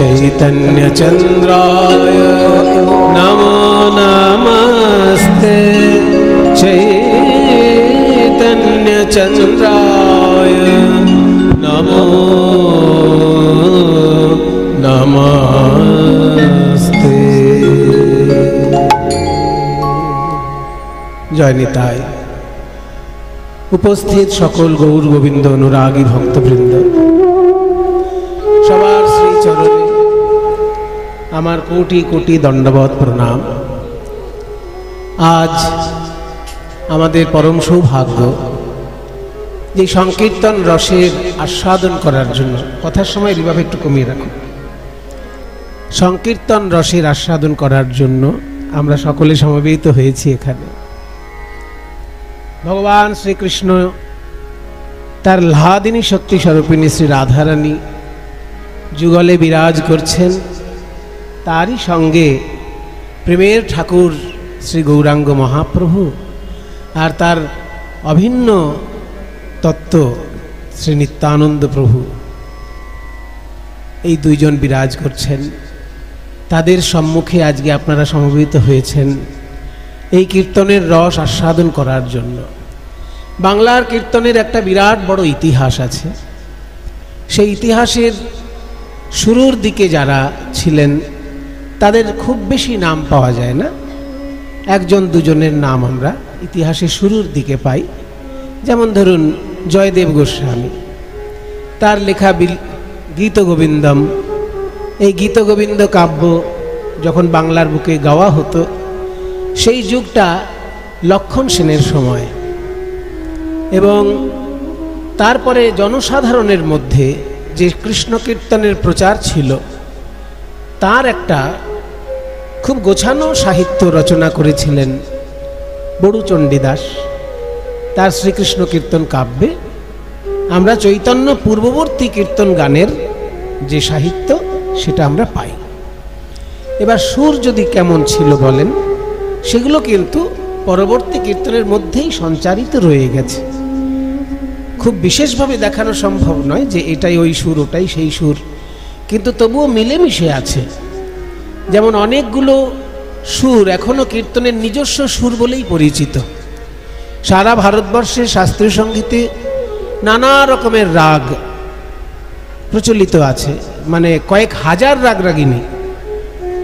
चैतन्य चंद्राय नमो नमस्ते चैतन्य चंद्राय नमो नमस्ते। जय निताय। उपस्थित सकल गौर गोविंद अनुरागी भक्तबृंद सबार श्री चरणे आमार कोटि कोटि दंडवत प्रणाम। आज आमादेर परम सौभाग्य जे संकीर्तन रसेर आस्वादन करार जन्य कथार समय एभाবে একটু কমিয়ে রাখো। संकीर्तन रसेर आस्वादन करार जन्य आमरा सकले समবেত হয়েছি এখানে। भगवान श्रीकृष्ण तार लादिनी शक्ति स्वरूपिणी श्री राधारानी जुगले विराज करছেন, तारই संगे प्रेमेर ठाकुर श्री गौरांग महाप्रभु और तार अभिन्न तत्व श्री नित्यानंद प्रभु এই দুইজন বিরাজ করছেন। তাদের সম্মুখে আজকে আপনারা সমবেত হয়েছেন এই কীর্তনের রস আস্বাদন করার জন্য। বাংলার কীর্তনের একটা বিরাট বড় ইতিহাস আছে। সেই ইতিহাসের শুরুর দিকে যারা ছিলেন তাদের খুব বেশি নাম পাওয়া যায় না, একজন দুজনের নাম আমরা ইতিহাসের শুরুর দিকে পাই। যেমন ধরুন জয়দেব গোস্বামী, তার লেখা গীতগোবিন্দম, এই গীতগোবিন্দ কাব্য যখন বাংলার বুকে গাওয়া হতো সেই যুগটা লক্ষণ সেনের সময়, এবং তারপরে জনসাধারণের মধ্যে যে কৃষ্ণ কীর্তনের প্রচার ছিল তার একটা খুব গোছানো সাহিত্য রচনা করেছিলেন বড়ুচণ্ডী দাস। তার শ্রীকৃষ্ণ কীর্তন কাব্যে আমরা চৈতন্য পূর্ববর্তী কীর্তন গানের যে সাহিত্য সেটা আমরা পাই। এবার সুর যদি কেমন ছিল বলেন, সেগুলো কিন্তু পরবর্তী কীর্তনের মধ্যেই সঞ্চারিত রয়ে গেছে। খুব বিশেষভাবে দেখানো সম্ভব নয় যে এটাই ওই সুর ওটাই সেই সুর, কিন্তু তবুও মিলেমিশে আছে। যেমন অনেকগুলো সুর এখনো কীর্তনের নিজস্ব সুর বলেই পরিচিত। সারা ভারতবর্ষে শাস্ত্রীয় সঙ্গীতে নানা রকমের রাগ প্রচলিত আছে, মানে কয়েক হাজার রাগ রাগিনী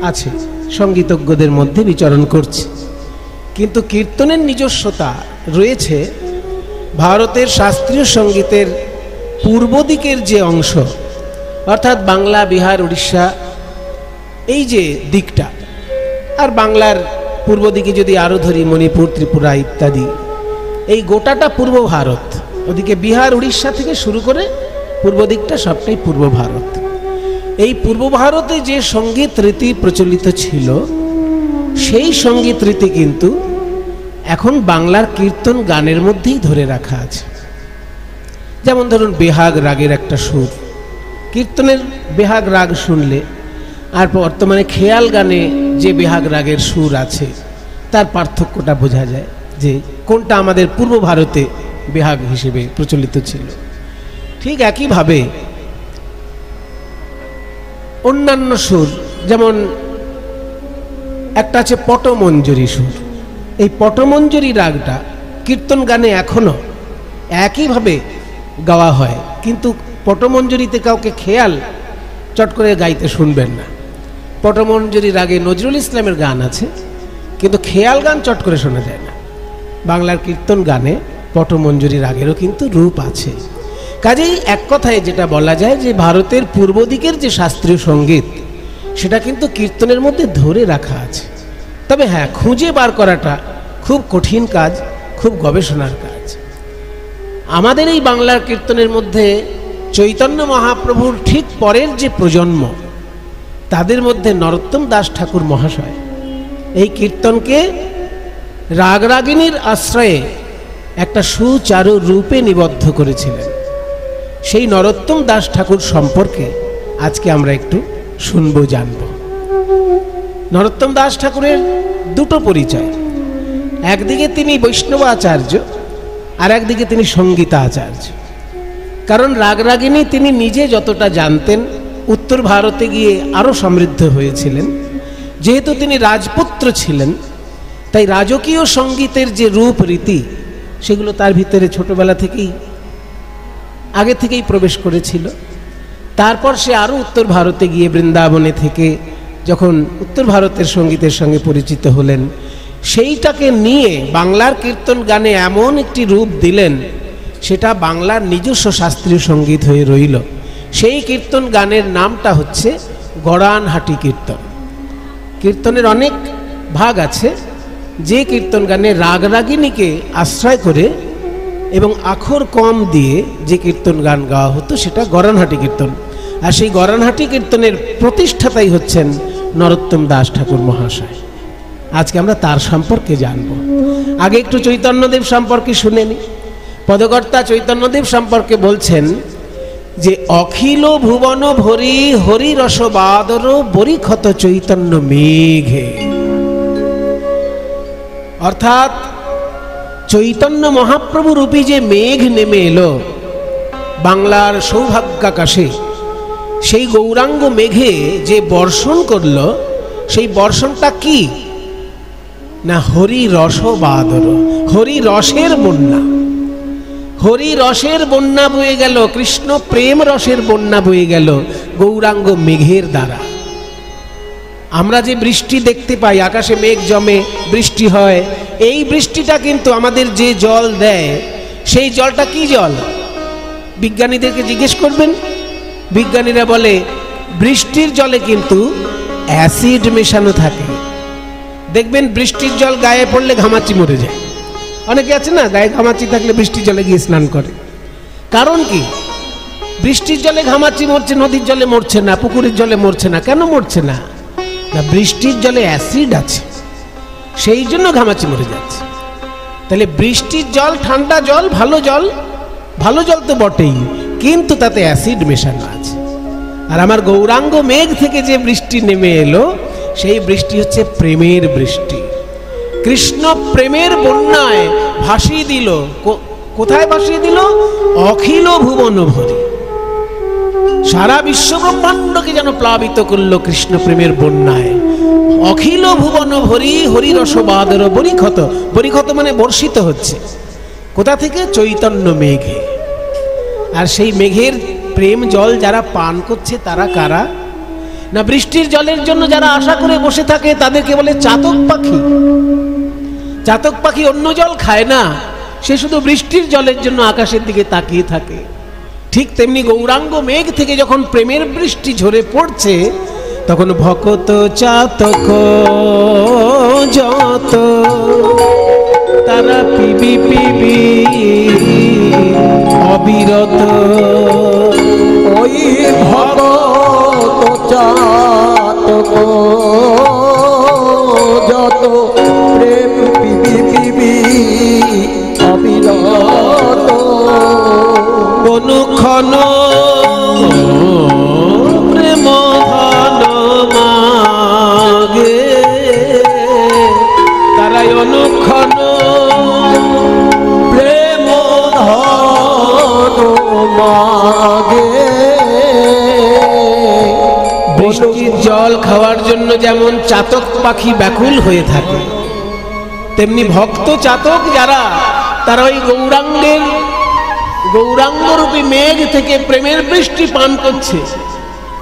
আছে সঙ্গীতজ্ঞদের মধ্যে বিচরণ করছে। কিন্তু কীর্তনের নিজস্বতা রয়েছে ভারতের শাস্ত্রীয় সঙ্গীতের পূর্ব দিকের যে অংশ, অর্থাৎ বাংলা, বিহার, উড়িষ্যা, এই যে দিকটা, আর বাংলার পূর্ব দিকে যদি আরও ধরি মণিপুর, ত্রিপুরা ইত্যাদি, এই গোটাটা পূর্ব ভারত। ওদিকে বিহার, উড়িষ্যা থেকে শুরু করে পূর্ব দিকটা সবটাই পূর্ব ভারত। এই পূর্ব ভারতে যে সঙ্গীত রীতি প্রচলিত ছিল সেই সঙ্গীত রীতি কিন্তু এখন বাংলার কীর্তন গানের মধ্যেই ধরে রাখা আছে। যেমন ধরুন বেহাগ রাগের একটা সুর, কীর্তনের বেহাগ রাগ শুনলে আর বর্তমানে খেয়াল গানে যে বেহাগ রাগের সুর আছে তার পার্থক্যটা বোঝা যায় যে কোনটা আমাদের পূর্ব ভারতে বেহাগ হিসেবে প্রচলিত ছিল। ঠিক একইভাবে অন্যান্য সুর, যেমন একটা আছে পটমঞ্জরি সুর। এই পটমঞ্জরি রাগটা কীর্তন গানে এখনো একইভাবে গাওয়া হয়, কিন্তু পটমঞ্জরিতে কাউকে খেয়াল চট করে গাইতে শুনবেন না। পটমঞ্জরি রাগে নজরুল ইসলামের গান আছে, কিন্তু খেয়াল গান চট করে শোনা যায় না। বাংলার কীর্তন গানে পটমঞ্জরি রাগেরও কিন্তু রূপ আছে। কাজেই এক কথায় যেটা বলা যায় যে ভারতের পূর্ব দিকের যে শাস্ত্রীয় সঙ্গীত সেটা কিন্তু কীর্তনের মধ্যে ধরে রাখা আছে। তবে হ্যাঁ, খুঁজে বার করাটা খুব কঠিন কাজ, খুব গবেষণার কাজ। আমাদের এই বাংলার কীর্তনের মধ্যে চৈতন্য মহাপ্রভুর ঠিক পরের যে প্রজন্ম, তাদের মধ্যে নরোত্তম দাস ঠাকুর মহাশয় এই কীর্তনকে রাগরাগিনীর আশ্রয়ে একটা সুচারু রূপে নিবদ্ধ করেছিলেন। সেই নরোত্তম দাস ঠাকুর সম্পর্কে আজকে আমরা একটু শুনবো, জানব। নরোত্তম দাস ঠাকুরের দুটো পরিচয়, একদিকে তিনি বৈষ্ণব আচার্য আর একদিকে তিনি সঙ্গীতাচার্য। কারণ রাগরাগিনী তিনি নিজে যতটা জানতেন উত্তর ভারতে গিয়ে আরও সমৃদ্ধ হয়েছিলেন। যেহেতু তিনি রাজপুত্র ছিলেন, তাই রাজকীয় সঙ্গীতের যে রূপ রীতি সেগুলো তার ভিতরে ছোটবেলা থেকেই আগে থেকেই প্রবেশ করেছিল। তারপর সে আরও উত্তর ভারতে গিয়ে বৃন্দাবনে থেকে যখন উত্তর ভারতের সঙ্গীতের সঙ্গে পরিচিত হলেন, সেইটাকে নিয়ে বাংলার কীর্তন গানে এমন একটি রূপ দিলেন, সেটা বাংলার নিজস্ব শাস্ত্রীয় সঙ্গীত হয়ে রইল। সেই কীর্তন গানের নামটা হচ্ছে গড়ানহাটি কীর্তন। কীর্তনের অনেক ভাগ আছে, যে কীর্তন গানে রাগরাগিনীকে আশ্রয় করে এবং আখর কম দিয়ে যে কীর্তন গান গাওয়া হতো সেটা গড়ানহাটি কীর্তন। আর সেই গড়ানহাটি কীর্তনের প্রতিষ্ঠাতাই হচ্ছেন নরোত্তম দাস ঠাকুর মহাশয়। আজকে আমরা তার সম্পর্কে জানব। আগে একটু চৈতন্যদেব সম্পর্কে শুনে নি। পদকর্তা চৈতন্যদেব সম্পর্কে বলছেন যে অখিল ভুবন ভরি হরি রসবাদর বরিক্ষত চৈতন্য মেঘে। অর্থাৎ চৈতন্য মহাপ্রভু রূপী যে মেঘ নেমে এলো বাংলার সৌভাগ্যাকাশে, সেই গৌরাঙ্গ মেঘে যে বর্ষণ করল, সেই বর্ষণটা কি না হরি রসবাদর, হরি রসের বন্যা। হরি রসের বন্যা বয়ে গেল, কৃষ্ণ প্রেম রসের বন্যা বয়ে গেল গৌরাঙ্গ মেঘের দ্বারা। আমরা যে বৃষ্টি দেখতে পাই, আকাশে মেঘ জমে বৃষ্টি হয়, এই বৃষ্টিটা কিন্তু আমাদের যে জল দেয়, সেই জলটা কি জল? বিজ্ঞানীদেরকে জিজ্ঞেস করবেন, বিজ্ঞানীরা বলে বৃষ্টির জলে কিন্তু অ্যাসিড মেশানো থাকে। দেখবেন বৃষ্টির জল গায়ে পড়লে ঘামাচি মরে যায়। অনেকে আছে না, গায়ে ঘামাচি থাকলে বৃষ্টির জলে গিয়ে স্নান করে। কারণ কি? বৃষ্টির জলে ঘামাচি মরছে, নদীর জলে মরছে না, পুকুরের জলে মরছে না। কেন মরছে না? না, বৃষ্টির জলে অ্যাসিড আছে, সেই জন্য ঘামাচি মরে যাচ্ছে। তাহলে বৃষ্টির জল ঠান্ডা জল, ভালো জল, ভালো জল তো বটেই, কিন্তু তাতে অ্যাসিড মেশানো আছে। আর আমার গৌরাঙ্গ মেঘ থেকে যে বৃষ্টি নেমে এলো, সেই বৃষ্টি হচ্ছে প্রেমের বৃষ্টি। কৃষ্ণ প্রেমের বন্যায় ভাসিয়ে দিল। কোথায় ভাসিয়ে দিল? অখিল ভুবন ভরি, সারা বিশ্ব ব্রহ্মাণ্ডকে যেন প্লাবিত করলো কৃষ্ণ প্রেমের বন্যায়। অখিল ভুবন ভরি হরি রসবাদর বরিক্ষত। বরিক্ষত মানে বর্ষিত হচ্ছে। কোথা থেকে? চৈতন্য মেঘে। আর সেই মেঘের প্রেম জল যারা পান করছে তারা কারা? না, বৃষ্টির জলের জন্য যারা আশা করে বসে থাকে তাদেরকে বলে চাতক পাখি। চাতক পাখি অন্য জল খায় না, সে শুধু বৃষ্টির জলের জন্য আকাশের দিকে তাকিয়ে থাকে। ঠিক তেমনি গৌরাঙ্গ মেঘ থেকে যখন প্রেমের বৃষ্টি ঝরে পড়ছে, তখন ভকত চাতক যত তারা পিবি পিবি অবিরত। ওই ভকত চাতক যত প্রেম পিবি পিবি অবিরত। অনুক্ষণ প্রেম ধন মাগে, তারাই অনুক্ষণ প্রেম ধন মাগে। বৃষ্টির জল খাওয়ার জন্য যেমন চাতক পাখি ব্যাকুল হয়ে থাকে, তেমনি ভক্ত চাতক যারা, তারা ওই গৌরাঙ্গরূপী মেঘ থেকে প্রেমের বৃষ্টি পান করছে।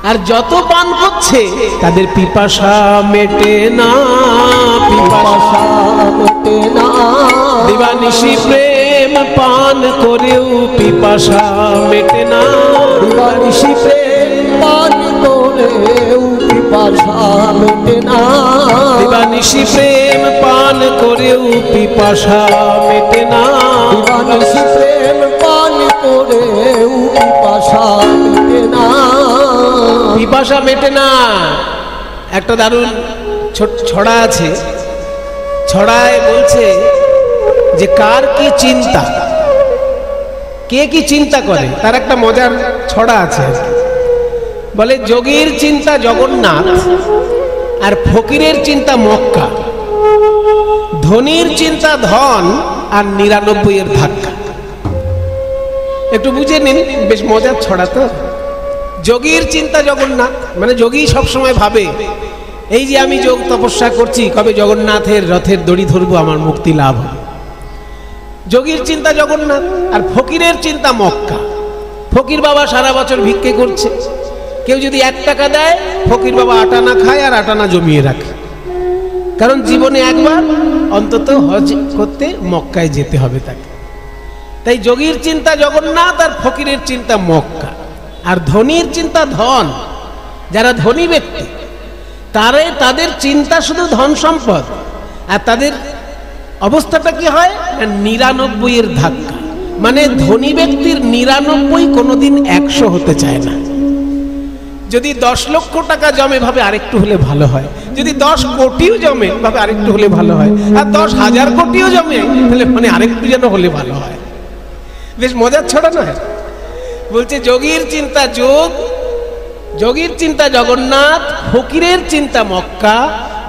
আর যত পান করছে তাদের পিপাসা মেটে না, পিপাসা মেটে না। দিবানিশি প্রেম পান করেও পিপাসা মেটে না। দিবানিশি প্রেম পান করেও পিপাসা মেটে না। দিবানিশি প্রেম পান করেও পিপাসা মেটে না। দিবানিশি প্রেম পান করেও পিপাসা মেটে না। পিপাসা মেটে না। একটা দারুণ ছড়া আছে, ছড়ায় বলছে যে কার কি চিন্তা, কে কি চিন্তা করে, তার একটা মজার ছড়া আছে। বলে যোগীর চিন্তা জগন্নাথ, আর ফকিরের চিন্তা মক্কা, ধনীর চিন্তা ধন, আর ৯৯ এর ধাক্কা। একটু বুঝে নিন, বেশ মজার ছড়া তো। যোগীর চিন্তা জগন্নাথ, মানে যোগী সবসময় ভাবে এই যে আমি যোগ তপস্যা করছি, কবে জগন্নাথের রথের দড়ি ধরবো, আমার মুক্তি লাভ হবে। যোগীর চিন্তা জগন্নাথ, আর ফকিরের চিন্তা মক্কা। ফকির বাবা সারা বছর ভিক্ষে করছে, কেউ যদি 1 টাকা দেয় ফকির বাবা 8 আনা খায় আর 8 আনা জমিয়ে রাখে, কারণ জীবনে একবার অন্তত হজ করতে মক্কায় যেতে হবে তাকে। তাই যোগীর চিন্তা জগন্নাথ আর ফকিরের চিন্তা মক্কা। আর ধনীর চিন্তা ধন। যারা ধনী ব্যক্তি তাদের চিন্তা শুধু ধন সম্পদ, আর তাদের অবস্থাটা কি হয়, 99-এর ধাক্কা। মানে ধনী ব্যক্তির 99 কোনোদিন 100 হতে চায় না। যদি 10 লক্ষ টাকা জমে ভাবে আরেকটু হলে ভালো হয়, যদি 10 কোটিও জমে ভাবে আরেকটু হলে ভালো হয়, আর 10,000 কোটিও জমে তাহলে মানে আরেকটু যেন হলে ভালো হয়। বেশ মজার ছড়া নয়? বলছে যোগীর চিন্তা যোগ, যোগীর চিন্তা জগন্নাথ, ফকিরের চিন্তা মক্কা,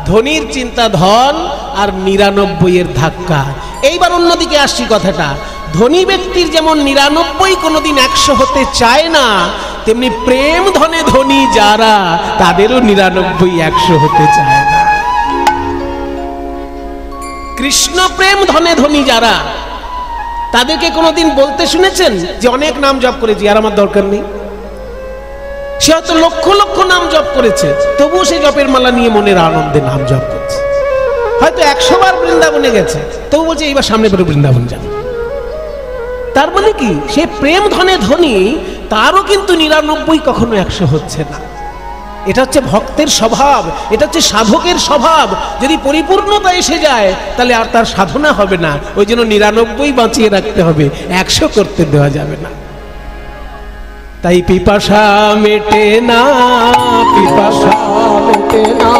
ধনীর চিন্তা ধন, আর 99-এর ধাক্কা। এইবার অন্যদিকে আসছি কথাটা। ধনী ব্যক্তির যেমন 99 কোনোদিন 100 হতে চায় না, তেমনি প্রেম ধনে ধনী যারা, তাদেরও 99 100 হতে চায় না। কৃষ্ণ প্রেম ধনে ধনী যারা, তাদেরকে কোনোদিন বলতে শুনেছেন যে অনেক নাম জপ করেছি আর আমার দরকার নেই? সে হয়তো লক্ষ লক্ষ নাম জপ করেছে, তবুও সে জপের মালা নিয়ে মনের আনন্দে নাম জপ করছে। হয়তো 100 বার বৃন্দাবনে গেছে, তবু বলছে এইবার সামনে পরে বৃন্দাবন যাবে। তার মানে কি, সে প্রেম ধনে ধনী, তারও কিন্তু 99 কখনো 100 হচ্ছে না। এটা হচ্ছে ভক্তের স্বভাব, এটা হচ্ছে সাধকের স্বভাব। যদি পরিপূর্ণতা এসে যায় তাহলে আর তার সাধনা হবে না, ওই জন্য 99 বাঁচিয়ে রাখতে হবে, 100 করতে দেওয়া যাবে না। তাই পিপাসা মেটে না, পিপাসা মেটে না,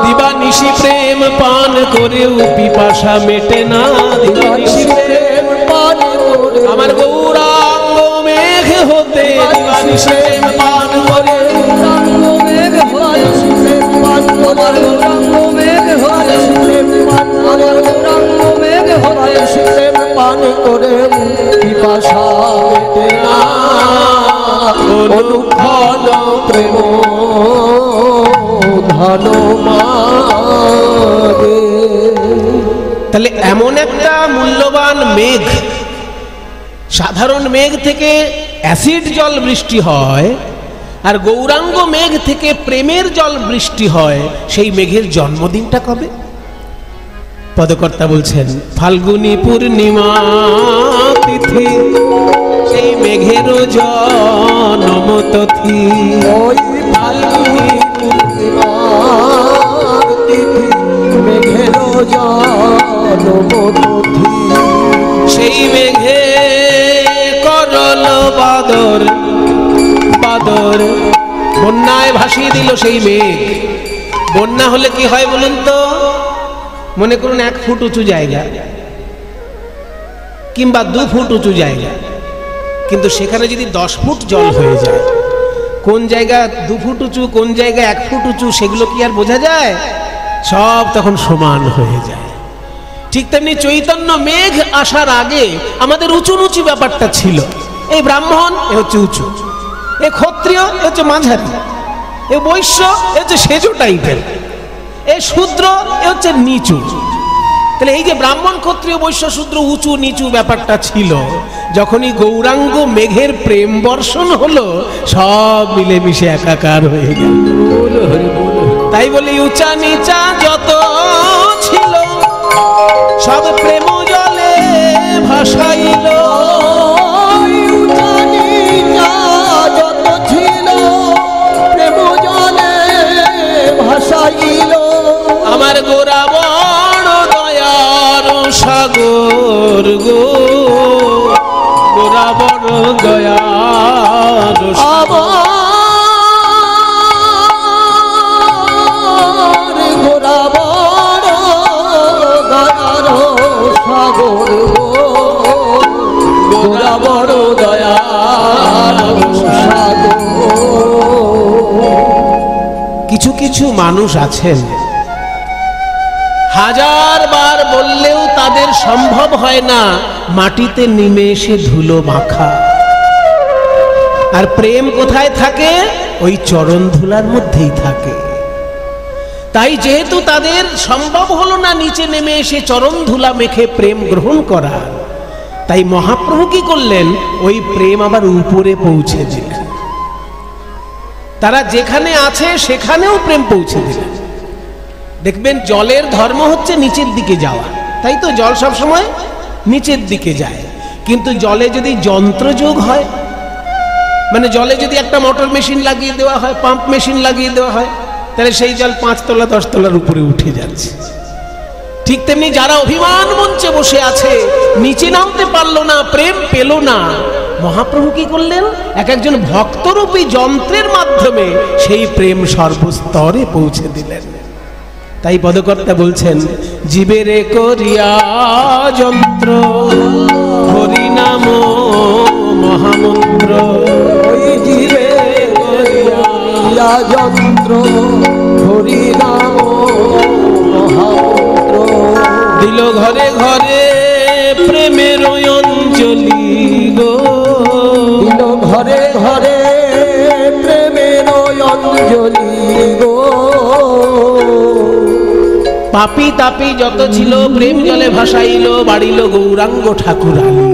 দিবানিশি প্রেম পান করেও পিপাসা মেটে না, দিবানিশি প্রেম পান করে আমার গৌরাঙ্গ মেঘ হতে, দিবানিশি প্রেম পান করে গৌরাঙ্গ মেঘ হয়, প্রেম পান আমার গৌরাঙ্গ মেঘ হয়, প্রেম পান আমার গৌরাঙ্গ মেঘ হয়, প্রেম পান করে পিপাসা মেটে না, অনুঘন প্রেম ধন মাগে। তাহলে এমন একটা মূল্যবান মেঘ, সাধারণ মেঘ থেকে অ্যাসিড জল বৃষ্টি হয়, আর গৌরাঙ্গ মেঘ থেকে প্রেমের জল বৃষ্টি হয়। সেই মেঘের জন্মদিনটা কবে? পদকর্তা বলছেন ফাল্গুনী পূর্ণিমা তিথি, সেই মেঘেরও জন্ম তিথি, ওই ফাল্গুনী পূর্ণিমা তিথি, মেঘেরও জন্ম তিথি, সেই মেঘে করল বাদর, বাদর বন্যায় ভাসিয়ে দিল সেই মেঘ। বন্যা হলে কি হয় বলুন তো? মনে করুন 1 ফুট উঁচু জায়গা কিংবা 2 ফুট উঁচু জায়গা, কিন্তু সেখানে যদি 10 ফুট জল হয়ে যায়, কোন জায়গা 2 ফুট উঁচু, কোন জায়গা 1 ফুট উঁচু, সেগুলো কি আর বোঝা যায়? সব তখন সমান হয়ে যায়। ঠিক তেমনি চৈতন্য মেঘ আসার আগে আমাদের উঁচু উঁচু ব্যাপারটা ছিল। এই ব্রাহ্মণ এ হচ্ছে উঁচু, এ ক্ষত্রিয় এ হচ্ছে মাঝারি, এ বৈশ্য এ হচ্ছে সেজো টাইপের, এ শূদ্র এ হচ্ছে নিচু। তাহলে এই যে ব্রাহ্মণ ক্ষত্রিয় বৈশ্য শূদ্র উঁচু নিচু ব্যাপারটা ছিল, যখনই গৌরাঙ্গ মেঘের প্রেম বর্ষণ হলো, সব মিলেমিশে একাকার হয়ে গেল। তাই বলি উঁচা নিচা যত ছিল, সব প্রেম জলে ভাসাইল। উঁচা নিচা যত ছিল, প্রেম জলে ভাসাইল। আমার গোরা বড় দয়ার সাগর গো, গোরা বড় দয়ার সাগর, গোরা বড় দয়ার সাগর, গোরা বড় দয়ার সাগর। কিছু কিছু মানুষ আছেন, হাজার বার বললেও তাদের সম্ভব হয় না মাটিতে নেমে এসে ধুলো মাখা। আর প্রেম কোথায় থাকে? ওই চরণ ধুলার মধ্যেই থাকে। তাই যেহেতু তাদের সম্ভব হলো না নিচে নেমে এসে চরণ ধুলা মেখে প্রেম গ্রহণ করা, তাই মহাপ্রভু কি করলেন? ওই প্রেম আবার উপরে পৌঁছে দিলেন। তারা যেখানে আছে সেখানেও প্রেম পৌঁছে দিলেন। দেখবেন জলের ধর্ম হচ্ছে নিচের দিকে যাওয়া, তাই তো জল সব সময় নিচের দিকে যায়। কিন্তু জলে যদি যন্ত্রযোগ হয়, মানে জলে যদি একটা মোটর মেশিন লাগিয়ে দেওয়া হয়, পাম্প মেশিন লাগিয়ে দেওয়া হয়, তাহলে সেই জল 5 তলা 10 তলার উপরে উঠে যাচ্ছে। ঠিক তেমনি যারা অভিমান মঞ্চে বসে আছে, নিচে নামতে পারলো না, প্রেম পেল না, মহাপ্রভু কি করলেন? একজন ভক্তরূপী যন্ত্রের মাধ্যমে সেই প্রেম সর্বস্তরে পৌঁছে দিলেন। তাই পদকর্তা বলছেন, জীবেরে করিয়া যন্ত্র হরি নাম মহামন্ত্র। ওই জীবে করিয়া যন্ত্র হরি নাম মহামন্ত্র। দিল ঘরে ঘরে প্রেমের অঞ্জলি গো। দিল ঘরে ঘরে প্রেমের অঞ্জলি গো। পাপি তাপি যত ছিল প্রেম জলে ভাসাইল, বাড়িল গৌরাঙ্গ ঠাকুরানী।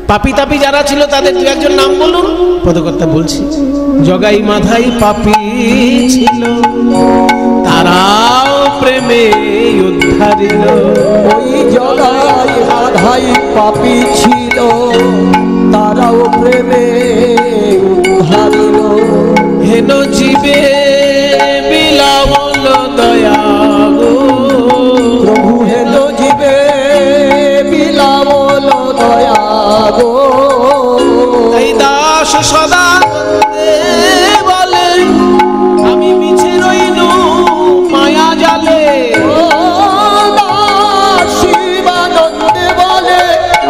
পাপি তাপি যারা ছিল তাদের দু একজন নাম বলুন। পদকর্তা বলছি, জগাই মাধাই পাপি ছিল, তারাও প্রেমে উদ্ধারিল। ওই জগাই মাধাই পাপি ছিল, তারাও প্রেমে উদ্ধারিল। হেন জীবে বিলাবল দয়া গো। প্রভু হেন জীবে বিলাবল দয়া গো। তাই দাস সদা বলে, আমি মিছে রইনু মায়া জালে। শিবানন্দে বলে,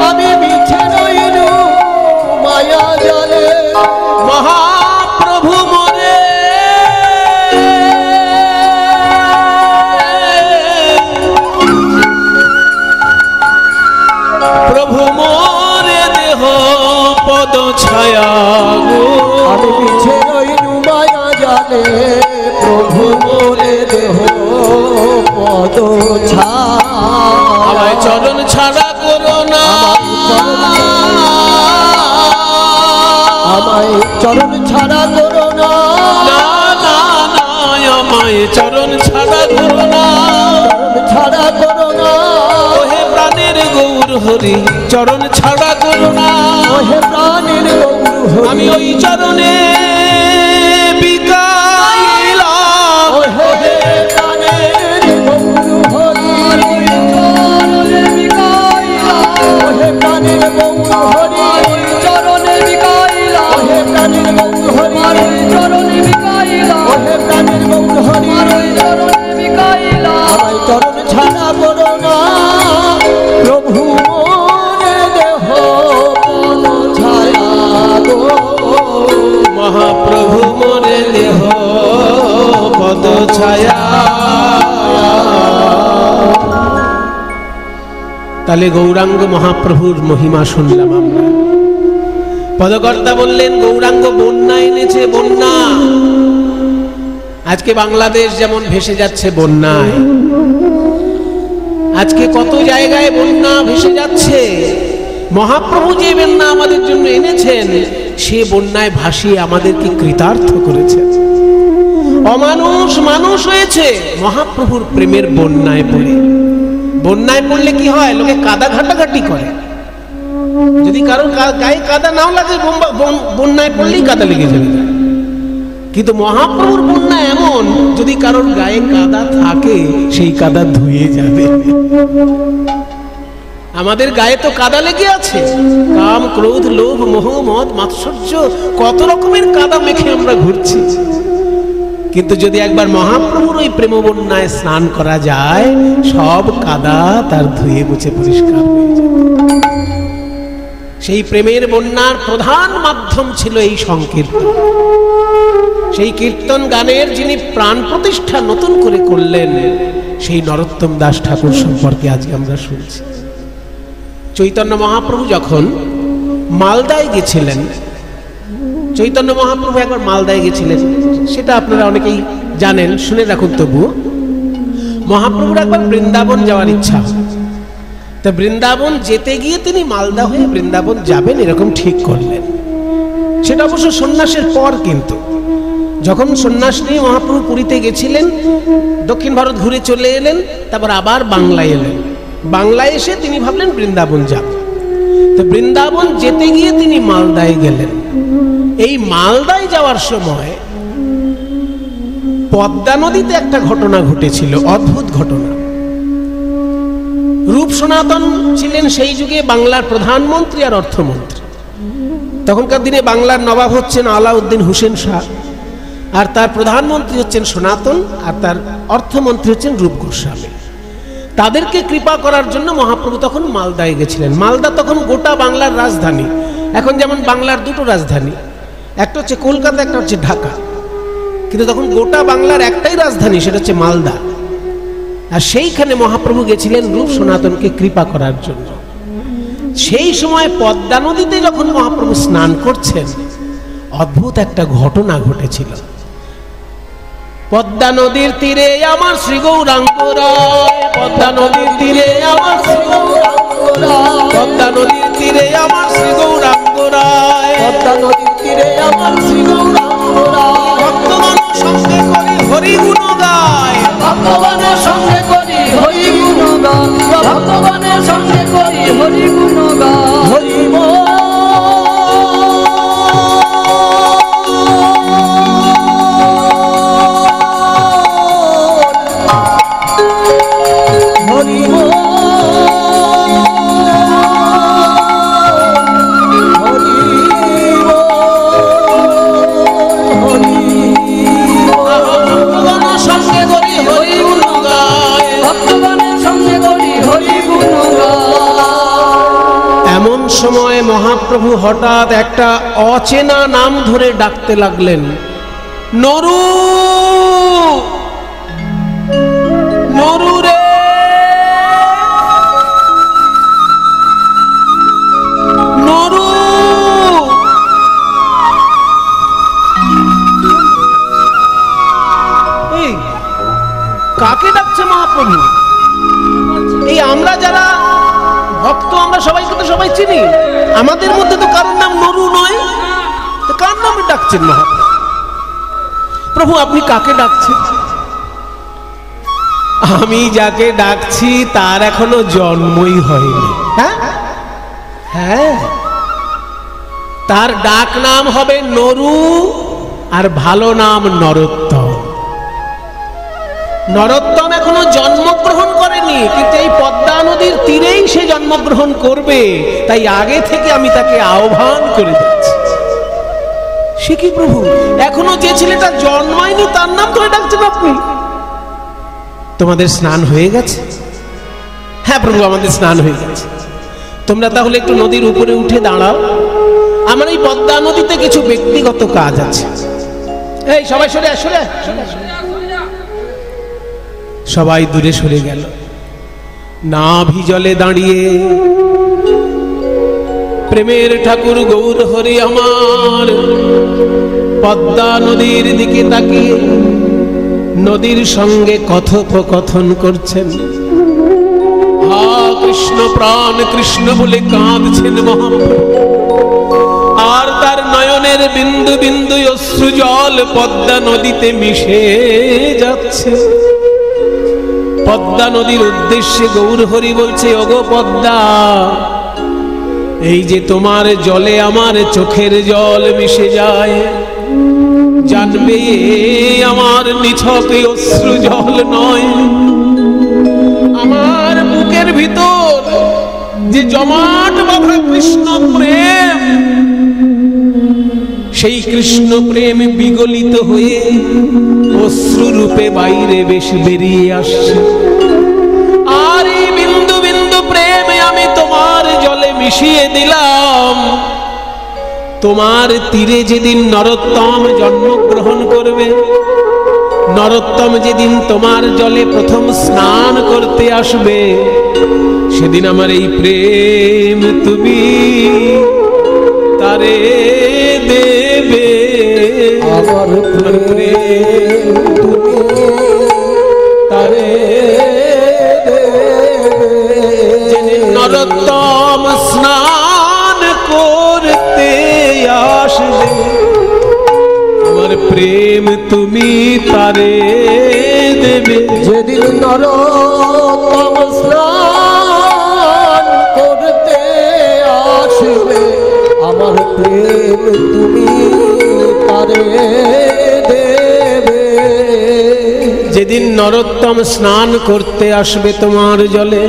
আমি মিছে রইনু মায়া জালে। মহাপ্রভু মোরে প্রভু মোরে দেহ পদ ছায়া গো। আমি মিছে রইনু মায়া জালে, প্রভু মোরে দেহ পদ ছায়া। আমায় চরণ ছাড়া করো না, আমায় চরণ ছাড়া করো না। না না না, আমায় চরণ ছাড়া করো না। চরণ ছাড়া করো না। ওহে প্রাণের গৌর হরি, চরণ ছাড়া করো না। ওহে প্রাণের গৌর হরি, আমি ওই চরণে বিকাইলাম। ওহে প্রাণের গৌর হরি, চরণে বিকাইলাম। ওহে প্রাণের গৌর হরি, চরণে বিকাইলাম। ওহে প্রাণের গৌর হরি, চরণে বিকাইলাম। ওহে প্রাণের গৌর হরি, চরণে বিকাইলাম। আমায় চরণ ছাড়া করো না, প্রভু মোরে দেহ পদ ছায়া গো। মহাপ্রভু মোরে দেহ পদ ছায়া। তাহলে গৌরাঙ্গ মহাপ্রভুর মহিমা শুনলাম আমরা। পদকর্তা বললেন, গৌরাঙ্গ বন্যা এনেছে, বন্যা। আজকে বাংলাদেশ যেমন ভেসে যাচ্ছে বন্যায়, আজকে কত জায়গায় বন্যা ভেসে যাচ্ছে। মহাপ্রভু যে বন্যা আমাদের জন্য এনেছেন, সে বন্যায় ভাসিয়ে আমাদেরকে কৃতার্থ করেছেন। অমানুষ মানুষ হয়েছে মহাপ্রভুর প্রেমের বন্যায় পড়ে। বন্যায় পড়লে কি হয়? লোকে কাদা ঘাটাঘাটি করে। যদি কারোর গায়ে কাদা নাও লাগে, বন্যায় পড়লেই কাদা লেগে যাবে। কিন্তু মহাপ্রভুর বন্যা এমন, যদি কারোর গায়ে কাদা থাকে সেই কাদা ধুয়ে যাবে। আমাদের গায়ে তো কাদা লেগে আছে, কাম ক্রোধ লোভ মোহ মদ মাৎসর্য, কত রকমের কাদা মেখে আমরা ঘুরছি। কিন্তু যদি একবার মহাপ্রভুর ওই প্রেম বন্যায় স্নান করা যায়, সব কাদা তার ধুয়ে মুছে পরিষ্কার হয়ে যায়। সেই প্রেমের বন্যার প্রধান মাধ্যম ছিল এই সংকীর্তন। সেই কীর্তন গানের যিনি প্রাণ প্রতিষ্ঠা নতুন করে করলেন, সেই নরোত্তম দাস ঠাকুর সম্পর্কে আজকে আমরা শুনছি। চৈতন্য মহাপ্রভু যখন মালদায় গেছিলেন, চৈতন্য মহাপ্রভু একবার মালদায় গেছিলেন, সেটা আপনারা অনেকেই জানেন, শুনে রাখুন। তবু মহাপ্রভুর একবার বৃন্দাবন যাওয়ার ইচ্ছা, তা বৃন্দাবন যেতে গিয়ে তিনি মালদা হয়ে বৃন্দাবন যাবেন এরকম ঠিক করলেন। সেটা অবশ্য সন্ন্যাসের পর, কিন্তু যখন সন্ন্যাস নিয়ে মহাপ্রভু পুরীতে গেছিলেন, দক্ষিণ ভারত ঘুরে চলে এলেন, তারপর আবার বাংলায় এলেন। বাংলায় এসে তিনি ভাবলেন বৃন্দাবন যাবেন। তো বৃন্দাবন যেতে গিয়ে তিনি মালদায় গেলেন। এই মালদায় যাওয়ার সময় পদ্মা নদীতে একটা ঘটনা ঘটেছিল, অদ্ভুত ঘটনা। রূপ সনাতন ছিলেন সেই যুগে বাংলার প্রধানমন্ত্রী আর অর্থমন্ত্রী। তখনকার দিনে বাংলার নবাব হচ্ছেন আলাউদ্দিন হোসেন শাহ, আর তার প্রধানমন্ত্রী হচ্ছেন সনাতন, আর তার অর্থমন্ত্রী হচ্ছেন রূপ গোস্বামী। তাদেরকে কৃপা করার জন্য মহাপ্রভু তখন মালদায় গেছিলেন। মালদা তখন গোটা বাংলার রাজধানী। এখন যেমন বাংলার দুটো রাজধানী, একটা হচ্ছে কলকাতা, একটা হচ্ছে ঢাকা, কিন্তু তখন গোটা বাংলার একটাই রাজধানী, সেটা হচ্ছে মালদা। আর সেইখানে মহাপ্রভু গেছিলেন রূপ সনাতনকে কৃপা করার জন্য। সেই সময় পদ্মা নদীতে যখন মহাপ্রভু স্নান করছেন, অদ্ভুত একটা ঘটনা ঘটেছিল। পদ্মা নদীর তীরে আমার শ্রী গৌরাঙ্গ রায়, পদ্মা নদীর তীরে আমার শ্রী গৌরাঙ্গ রায়, পদ্মা নদীর তীরে আমার শ্রী গৌরাঙ্গ রায়, পদ্মা নদীর তীরে আমার শ্রী গৌরাঙ্গ রায়। ভক্তগণ সঙ্গে করি হরি গুণ গায়, ভক্তগণের সঙ্গে করি হরি গুণ গান, ভক্তগণের সঙ্গে করি হরি গুণ গান। হরি বল হরি বল সময় মহাপ্রভু হঠাৎ একটা অচেনা নাম ধরে ডাকতে লাগলেন, নরু নরু রে, নরু। এই কাকে ডাকছে মহাপ্রভু? এই আমরা যারা ভক্ত, আমরা সবাইকে তো সবাই চিনি, আমাদের মধ্যে তো কারোর নাম নরু নয়, কার নামে ডাকছেন মহাপ্রভু? প্রভু আপনি কাকে ডাকছেন? আমি যাকে ডাকছি তার এখনো জন্মই হয়নি। হ্যাঁ হ্যাঁ, তার ডাক নাম হবে নরু, আর ভালো নাম নরোত্তম। নরোত্তম এখনো জন্মগ্রহণ করেনি, কিন্তু এই পদ্মা নদীর তীরেই সে জন্মগ্রহণ করবে, তাই আগে থেকে আমি তাকে আহ্বান করে যাচ্ছি। সে কি প্রভু, এখনো যে ছেলেটা জন্মায়নি তার নাম ধরে ডাকছেন আপনি? তোমাদের স্নান হয়ে গেছে? হ্যাঁ প্রভু, আমাদের স্নান হয়ে গেছে। তোমরা তাহলে একটু নদীর উপরে উঠে দাঁড়াও, আমার এই পদ্মা নদীতে কিছু ব্যক্তিগত কাজ আছে। এই সবাই সরে আসলে, সবাই দূরে সরে গেল। নাভি জলে দাঁড়িয়ে প্রেমের ঠাকুর গৌর হরি আমার পদ্মা নদীর দিকে তাকিয়ে নদীর সঙ্গে কথোপকথন করছেন। হা কৃষ্ণ প্রাণ কৃষ্ণ বলে কাঁদছেন মহাপ্রভু, আর তার নয়নের বিন্দু বিন্দু অশ্রু জল পদ্মা নদীতে মিশে যাচ্ছে। পদ্মা নদীর উদ্দেশ্যে গৌর হরি বলছে, ওগো পদ্মা, এই যে তোমার জলে আমার চোখের জল মিশে যায়, জানবে আমার নিছক অশ্রু জল নয়, আমার বুকের ভিতর যে জমাট বাঁধা কৃষ্ণ প্রেম, সেই কৃষ্ণ প্রেম বিগলিত হয়ে অশ্রু রূপে বাইরে বেশ বেরিয়ে আসছে। আর এই বিন্দু বিন্দু প্রেমে আমি তোমার জলে মিশিয়ে দিলাম। তোমার তীরে যেদিন নরোত্তম জন্মগ্রহণ করবে, নরোত্তম যেদিন তোমার জলে প্রথম স্নান করতে আসবে, সেদিন আমার এই প্রেম তুমি তারে দেবে। আমার প্রেম তুমি তারে যেদিন নরোত্তম স্নান করতে আসবে আমার প্রেম তুমি তারে দেবে। যেদিন নরোত্তম স্নান করতে আসবে আমার প্রেম তুমি তারে দেবে। যেদিন নরোত্তম স্নান করতে আসবে তোমার জলে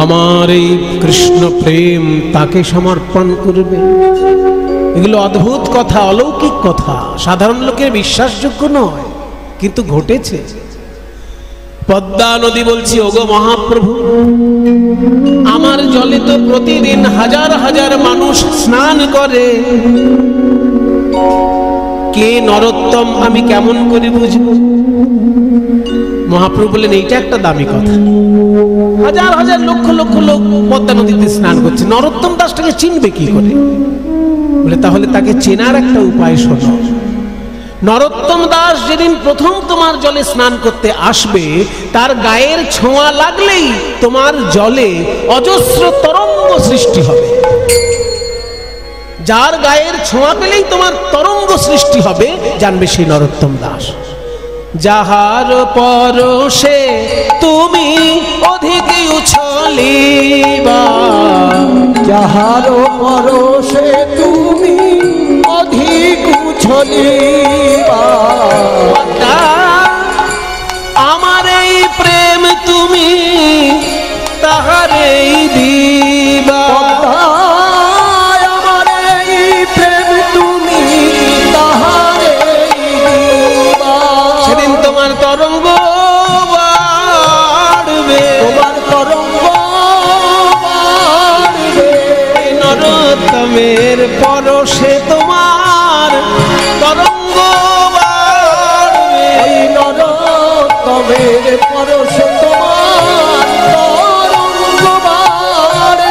আমার এই কৃষ্ণ প্রেম তাকে সমর্পণ করবে। এগুলো অদ্ভুত কথা, অলৌকিক কথা, সাধারণ লোকের বিশ্বাসযোগ্য নয়, কিন্তু ঘটেছে। পদ্মা নদী বলছি, ওগো মহাপ্রভু, আমার জলে তো প্রতিদিন হাজার হাজার মানুষ স্নান করে, কে নরোত্তম আমি কেমন করে বুঝবো? মহাপ্রভু বললেন এইটা একটা দামি কথা। হাজার হাজার লক্ষ লক্ষ লোক পদ্মা নদীতে স্নান করছে, নরোত্তম দাসটাকে চিনবে কি করে? বলে তাহলে তাকে চেনার একটা উপায় শোনো। নরোত্তম দাস যেদিন প্রথম তোমার জলে স্নান করতে আসবে তার গায়ের ছোঁয়া লাগলেই তোমার জলে অজস্র তরঙ্গ সৃষ্টি হবে। যার গায়ের ছোঁয়া পেলেই তোমার তরঙ্গ সৃষ্টি হবে, জানবে সেই নরোত্তম দাস। যাহার পরশে তুমি অধিক উছলিবা, যাহার পরশে তুমি অধিক উছলিবা, আমার এই প্রেম তুমি তাহারেই দিবা। আমার এই প্রেম তুমি তাহারেই দিবা। সেদিন তোমার তরঙ্গ বাড়বে, তোমার তরঙ্গ বাড়বে। নরোত্তমের পরশে তোমার তরঙ্গ বাড়বে। নরোত্তমের পরশে তোমার তরঙ্গ বাড়বে।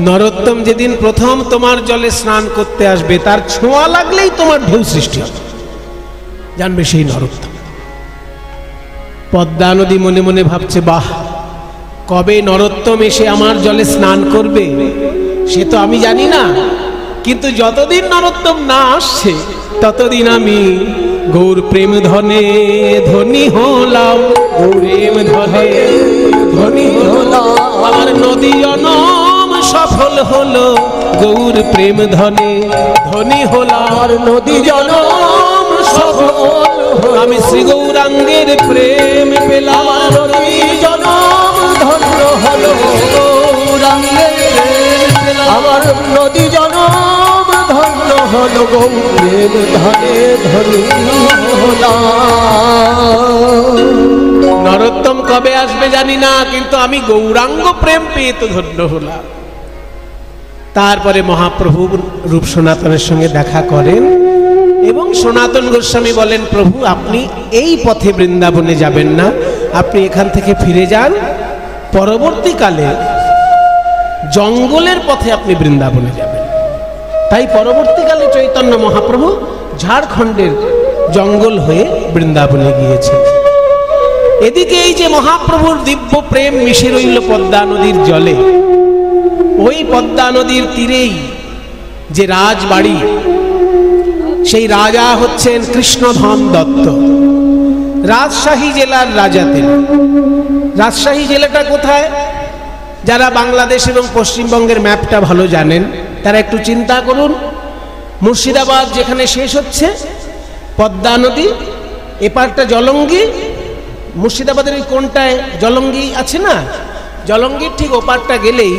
নরোত্তম যেদিন প্রথম তোমার জলে স্নান করতে আসবে তার ছোঁয়া লাগলেই তোমার ঢেউ সৃষ্টি হবে, জানবে সেই নরোত্তম। পদ্মা নদী মনে মনে ভাবছে, বাহ, কবে নরোত্তম এসে আমার জলে স্নান করবে সে তো আমি জানি না, কিন্তু যতদিন নরোত্তম না আসছে ততদিন আমি গৌর প্রেম ধনে ধনী হলাম, প্রেম ধনে ধনী হলাম। আমার নদী জনম সফল হলো, গৌর প্রেম ধনে ধনী হলাম। আর নদী জনম সফল হলো, আমি শ্রী গৌরাঙ্গের প্রেম পেলাম। নদী জনম ধন্য হলো, গৌরাঙ্গের প্রেম পেলাম। আমার নদী জনম ধন্য হলো, গৌরের ধনে ধনী হলাম। নরোত্তম কবে আসবে জানি না, কিন্তু আমি গৌরাঙ্গ প্রেম পেয়ে তো ধন্য হলাম। তারপরে মহাপ্রভু রূপ সনাতনের সঙ্গে দেখা করেন এবং সনাতন গোস্বামী বলেন, প্রভু আপনি এই পথে বৃন্দাবনে যাবেন না, আপনি এখান থেকে ফিরে যান, পরবর্তীকালে জঙ্গলের পথে আপনি বৃন্দাবনে যাবেন। তাই পরবর্তীকালে চৈতন্য মহাপ্রভু ঝাড়খণ্ডের জঙ্গল হয়ে বৃন্দাবনে গিয়েছেন। এদিকে এই যে মহাপ্রভুর দিব্য প্রেম মিশে রইল পদ্মা নদীর জলে, ওই পদ্মা নদীর তীরেই যে রাজবাড়ি, সেই রাজা হচ্ছেন কৃষ্ণধন দত্ত, রাজশাহী জেলার রাজা তিনি। রাজশাহী জেলাটা কোথায়? যারা বাংলাদেশ এবং পশ্চিমবঙ্গের ম্যাপটা ভালো জানেন তারা একটু চিন্তা করুন। মুর্শিদাবাদ যেখানে শেষ হচ্ছে পদ্মা নদী, এপারটা জলঙ্গি, মুর্শিদাবাদের ওই কোনটায় জলঙ্গি আছে না, জলঙ্গির ঠিক ওপারটা গেলেই,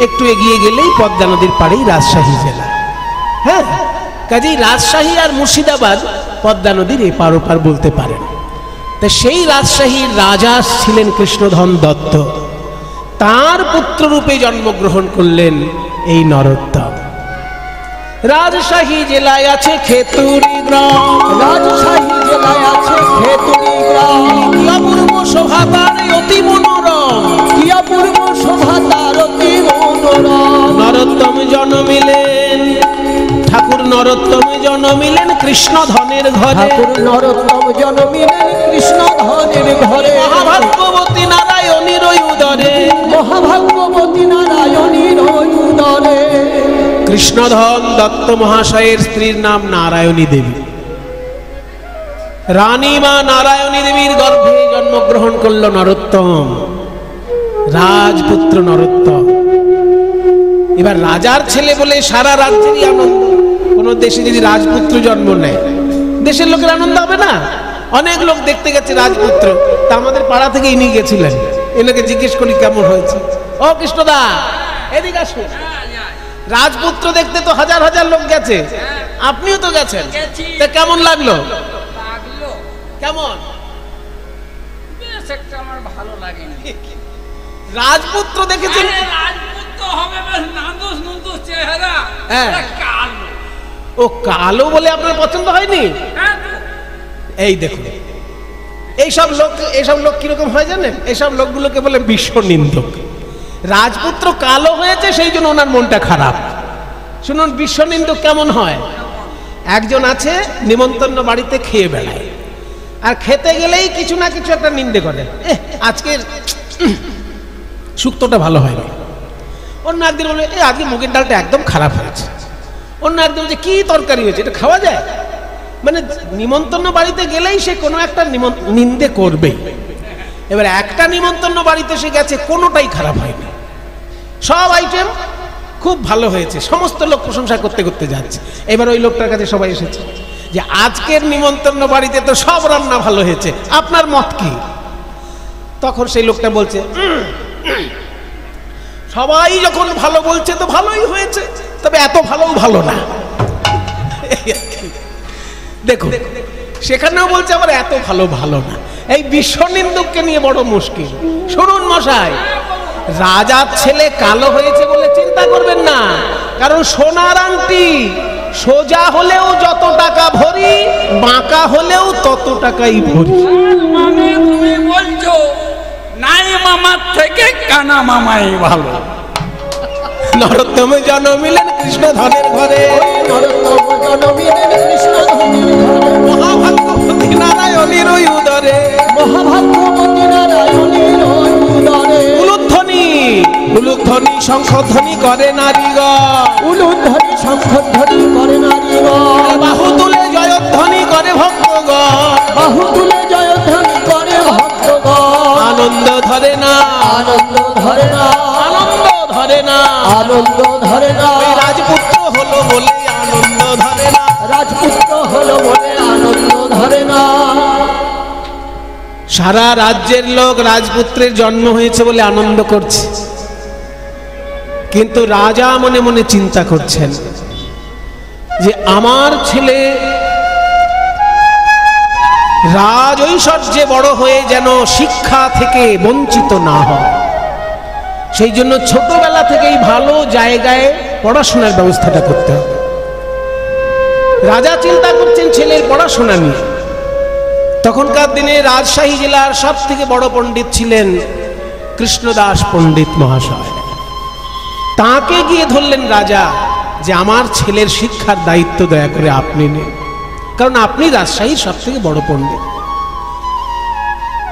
একটু এগিয়ে গেলেই পদ্মা নদীর পাড়েই রাজশাহী জেলা। হ্যাঁ, কাজেই রাজশাহী আর মুর্শিদাবাদ পদ্মা নদীর এপার ওপার বলতে পারেন। তা সেই রাজশাহীর রাজা ছিলেন কৃষ্ণধন দত্ত, তার পুত্ররূপে জন্মগ্রহণ করলেন এই নরোত্তম। রাজশাহী জেলায় আছে খেতুরি গ্রাম, রাজশাহী জেলায় আছে খেতুরি গ্রাম। কি অপূর্ব শোভা তার অতি মনোরম, কি অপূর্ব শোভা তার অতি মনোরম। নরোত্তম জন্মিলেন ঠাকুর নরোত্তম জন্মিলেন কৃষ্ণ ধনের ঘরে। ঠাকুর নরোত্তম জন্মিলেন কৃষ্ণ ধনের ঘরে। মহাভাগ্যবতী নারায়ণীর উদরে, মহাভাগ্যবতী নারায়ণীর উদরে। কৃষ্ণধন দত্ত মহাশয়ের স্ত্রীর নাম নারায়ণী দেবী। রানী মা নারায়ণী দেবীর গর্ভে জন্মগ্রহণ করল নরোত্তম, রাজপুত্র নরোত্তম। এবার রাজার ছেলে বলে সারা রাজ্যেরই আনন্দ। কোন দেশে যদি রাজপুত্র জন্ম নেয়, দেশের লোকের আনন্দ হবে না? অনেক লোক দেখতে গেছে রাজপুত্র, তা আমাদের পাড়া থেকে ইনি গেছিলেন। এনাকে জিজ্ঞেস করি কেমন হয়েছে। ও কৃষ্ণদা, এদিকে আসুন। রাজপুত্র দেখতে তো হাজার হাজার লোক গেছে, আপনিও তো গেছেন, তা কেমন লাগলো? কেমন? আমার ভালো লাগেনি। রাজপুত্র দেখেছেন? রাজপুত্র হবে বেশ নাদুস নুদুস চেহারা, হ্যাঁ। কালো। ও কালো বলে আপনার পছন্দ হয়নি? এই দেখুন, এইসব লোক কিরকম হয় জানেন? এইসব লোকগুলোকে বলে বিশ্ব নিন্দক। রাজপুত্র কালো হয়েছে সেই জন্য ওনার মনটা খারাপ। শুনুন বিশ্ব নিন্দক কেমন হয়। একজন আছে নিমন্ত্রণ বাড়িতে খেয়ে বেড়ায়, আর খেতে গেলেই কিছু না কিছু একটা নিন্দে করে। আজকের শুক্তোটা ভালো হয়নি। অন্য একদিন বলে আজকে মুগের ডালটা একদম খারাপ হয়েছে। অন্য একদিন বলছে কি তরকারি হয়েছে, এটা খাওয়া যায়? মানে নিমন্ত্রণ বাড়িতে গেলেই সে কোনো একটা নিন্দে করবে। এবার একটা নিমন্ত্রণ বাড়িতে সে গেছে, কোনোটাই খারাপ হয়নি, সব আইটেম খুব ভালো হয়েছে, সমস্ত লোক প্রশংসা করতে করতে যাচ্ছে। এবার ওই লোকটার কাছে সবাই এসেছে যে আজকের নিমন্ত্রণ বাড়িতে তো সব রান্না ভালো হয়েছে, আপনার মত কি? তখন সেই লোকটা বলছে সবাই যখন ভালো বলছে তো ভালোই হয়েছে, তবে এত ভালো না। দেখুন সেখানেও বলছে আবার এত ভালো না। এই বিশ্ব নিন্দুককে নিয়ে বড় মুশকিল। শুনুন মশাই, রাজার ছেলে কালো হয়েছে বলে চিন্তা করবেন না, কারণ সোনার আংটি সোজা হলেও যত টাকা ভরি, বাঁকা হলেও তত টাকাই ভরি। মানে তুমি বলছো নাই মামার থেকে কানা মামাই ভালো। নরোত্তম জন্মিলেন কৃষ্ণ ধনের ঘরে, নরোত্তম জন্মিলেন কৃষ্ণ ধনের ঘরে। মহাভাগ্যবতী নারায়ণীর উদরে, মহাভাগ্যবতী নারায়ণীর উদরে। উলুধ্বনি শঙ্খধ্বনি করে নারীগণ, উলুধ্বনি শঙ্খধ্বনি করে নারীগণ। বাহু তুলে জয়ধ্বনি করে ভক্তগণ, বাহু তুলে জয়ধ্বনি করে ভক্তগণ। আনন্দ ধরে না, আনন্দ ধরে না, আনন্দ ধরে না, আনন্দ ধরে না। ওই রাজপুত্র হলো বলে আনন্দ ধরে না, রাজপুত্র হলো বলে আনন্দ ধরে না। সারা রাজ্যের লোক রাজপুত্রের জন্ম হয়েছে বলে আনন্দ করছে, কিন্তু রাজা মনে মনে চিন্তা করছেন যে আমার ছেলে রাজ ঐশ্বর্যে বড় হয়ে যেন শিক্ষা থেকে বঞ্চিত না হয়, সেই জন্য ছোটবেলা থেকেই ভালো জায়গায় পড়াশোনার ব্যবস্থাটা করতে হবে। রাজা চিন্তা করছেন ছেলের পড়াশোনা নিয়ে। তখনকার দিনে রাজশাহী জেলার সব থেকে বড় পণ্ডিত ছিলেন কৃষ্ণদাস পণ্ডিত মহাশয়। তাকে গিয়ে ধরলেন রাজা যে আমার ছেলের শিক্ষার দায়িত্ব দয়া করে আপনি নিন, কারণ আপনি রাজশাহীর সব থেকে বড় পণ্ডিত।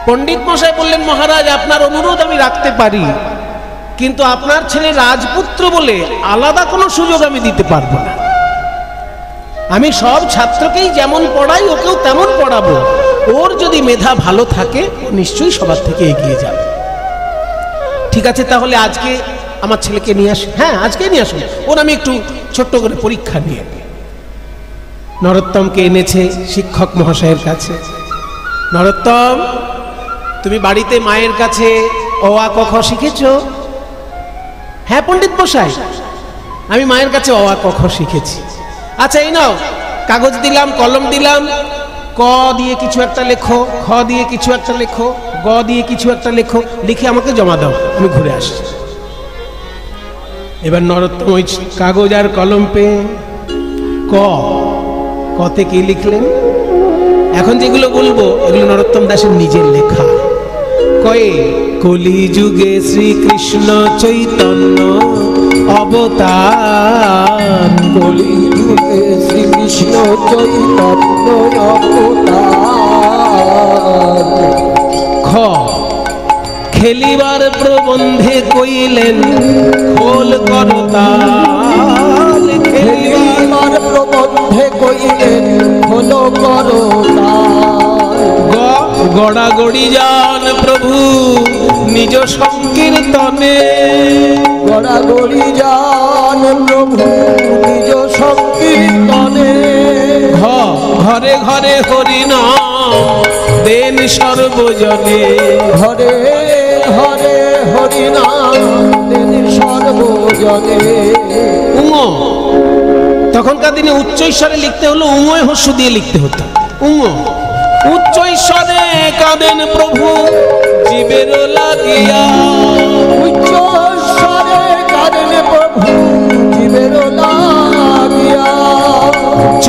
পণ্ডিত মশাই বললেন মহারাজ আপনার অনুরোধ আমি রাখতে পারি, কিন্তু আপনার ছেলে রাজপুত্র বলে আলাদা কোনো সুযোগ আমি দিতে পারবো না। আমি সব ছাত্রকেই যেমন পড়াই ওকেও তেমন পড়াবো, ওর যদি মেধা ভালো থাকে নিশ্চয়ই সবার থেকে এগিয়ে যাবে। ঠিক আছে তাহলে আজকে আমার ছেলেকে নিয়ে আসুন। হ্যাঁ আজকে নিয়ে আসুন, ওর আমি একটু ছোট্ট করে পরীক্ষা নিয়ে। নরোত্তমকে এনেছে শিক্ষক মহাশয়ের কাছে। নরোত্তম তুমি বাড়িতে মায়ের কাছে অ আ ক খ শিখেছ? হ্যাঁ পণ্ডিত মশাই আমি মায়ের কাছে অ আ ক খ শিখেছি। আচ্ছা এই নাও কাগজ দিলাম, কলম দিলাম, ক দিয়ে কিছু একটা লেখো, খ দিয়ে কিছু একটা লেখো, গ দিয়ে কিছু একটা লেখো, লিখে আমাকে জমা দাও, আমি ঘুরে আসছি। এবার নরোত্তম ওই কাগজ আর কলম পেয়ে কতে কি লিখলেন? এখন যেগুলো বলবো এগুলো নরোত্তম দাসের নিজের লেখা। কয়ে কলিযুগে শ্রীকৃষ্ণ চৈতন্য অবতার, কলিযুগে শ্রীকৃষ্ণ চৈতন্য অবতার। খ খেলিবার প্রবন্ধে কইলেন খোল করতাল। খেলিবার প্রবন্ধে কইলেন খোল করতাল। গ গড়াগড়ি যান প্রভু নিজ সংকীর্তনে। গড়াগড়ি যান প্রভু নিজ সংকীর্তনে। ঘ ঘরে ঘরে হরিনাম দেন সর্বজনে। ঘরে ঘরে হরিনাম দেন সর্বজনে। উঙ তখনকার দিনে উচ্চ ঈশ্বরে লিখতে হলো উঙয় হস্য দিয়ে লিখতে হতো। উঙ উচ্চ ঈশ্বরে কাঁদেন প্রভু জীবের লাগিয়া। উচ্চ ঈশ্বরে কাঁদেন প্রভু জীবের লাগিয়া। চ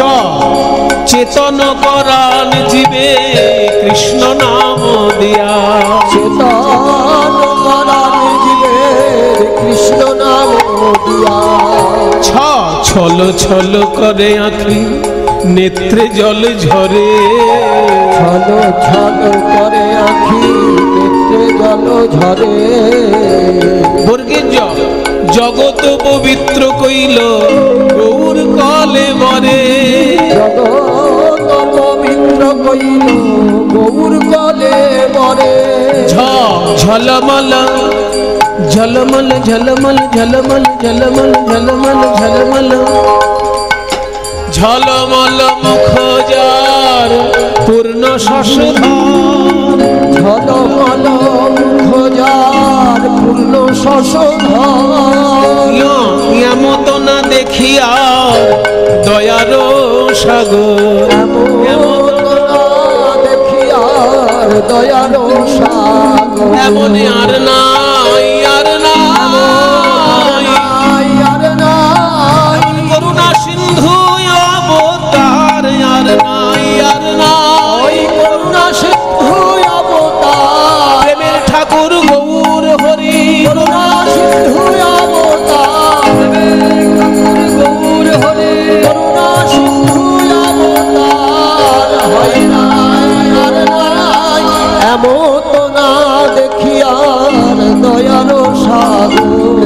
চেতন করান জীবে কৃষ্ণ নাম দিয়া। চেতন করান জীবের কৃষ্ণ নাম দিয়া। ছ ছল ছল করে আঁখি নেত্রে জল ঝরে। ছল ছল করে আঁখি নেত্রে জল ঝরে। বর্গের জ জগৎ পবিত্র কইল গৌর কলে মরে। জগৎ পবিত্র কইল গৌর কলে মরে। ঝ ঝলমল ঝলমল ঝলমল ঝলমল ঝলমল ঝলমল ঝলমল ঝলমল মুখ যার পূর্ণ শশধর। ঝলমল মুখ যার পূর্ণ শশধর। এমত না দেখিয়া দয়ার সাগর। এমন না দেখিয়ার দয়ার সাগর। এমন আর নাই আর নাই আর নাই করুণা সিন্ধু অবতার। আর নাই আর নাই করুণা সিন্ধু অবতার। প্রেমের ঠাকুর গৌর হরি। করুণা সিন্ধু অবতার। গৌর হরে করুণা সিন্ধু অবতার। হয় নাই আর নাই এমত না দেখিয়ার দয়ার সাগর।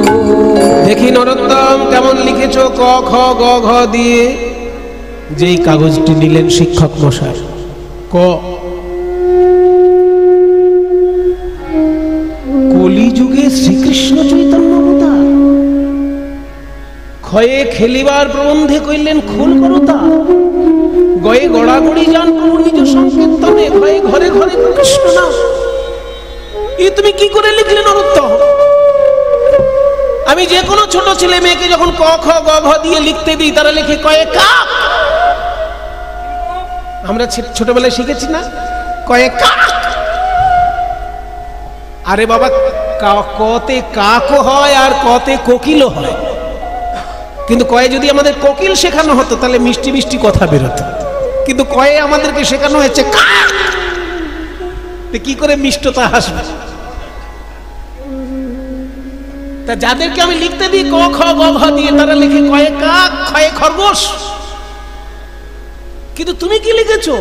দেখি নরোত্তম কেমন লিখেছ ক খ গ ঘ দিয়ে। যেই কাগজটি নিলেন শিক্ষক মশাই। ক কলিযুগে শ্রীকৃষ্ণ চৈতন্য অবতার। ক্ষয়ে খেলিবার প্রবন্ধে কইলেন খোল করতা। গয়ে গড়াগড়ি যান প্রভু নিজ সংকীর্তনে। ক্ষয়ে ঘরে ঘরে কৃষ্ণ নাম। এ তুমি কি করে লিখলে নরোত্তম? আমি যে কোনো ছোট ছেলে মেয়েকে যখন ক খ গ ঘ দিয়ে লিখতে দিই তারা লিখে কয়ে কাক। আমরা ছোটবেলায় শিখেছি না কয়ে কাক। আরে বাবা কতে কাকও হয় আর কতে কোকিলও হয়। কিন্তু কয়ে যদি আমাদের কোকিল শেখানো হতো তাহলে মিষ্টি মিষ্টি কথা বেরোতো। কিন্তু কয়ে আমাদেরকে শেখানো হয়েছে কাক। কি করে মিষ্টতা আসবে? তা যাদেরকে আমি লিখতে দিই ক খ গ ঘ দিয়ে তারা লিখে কয়ে কাক খয়ে খরগোশ। কিন্তু তুমি কি লিখেছো?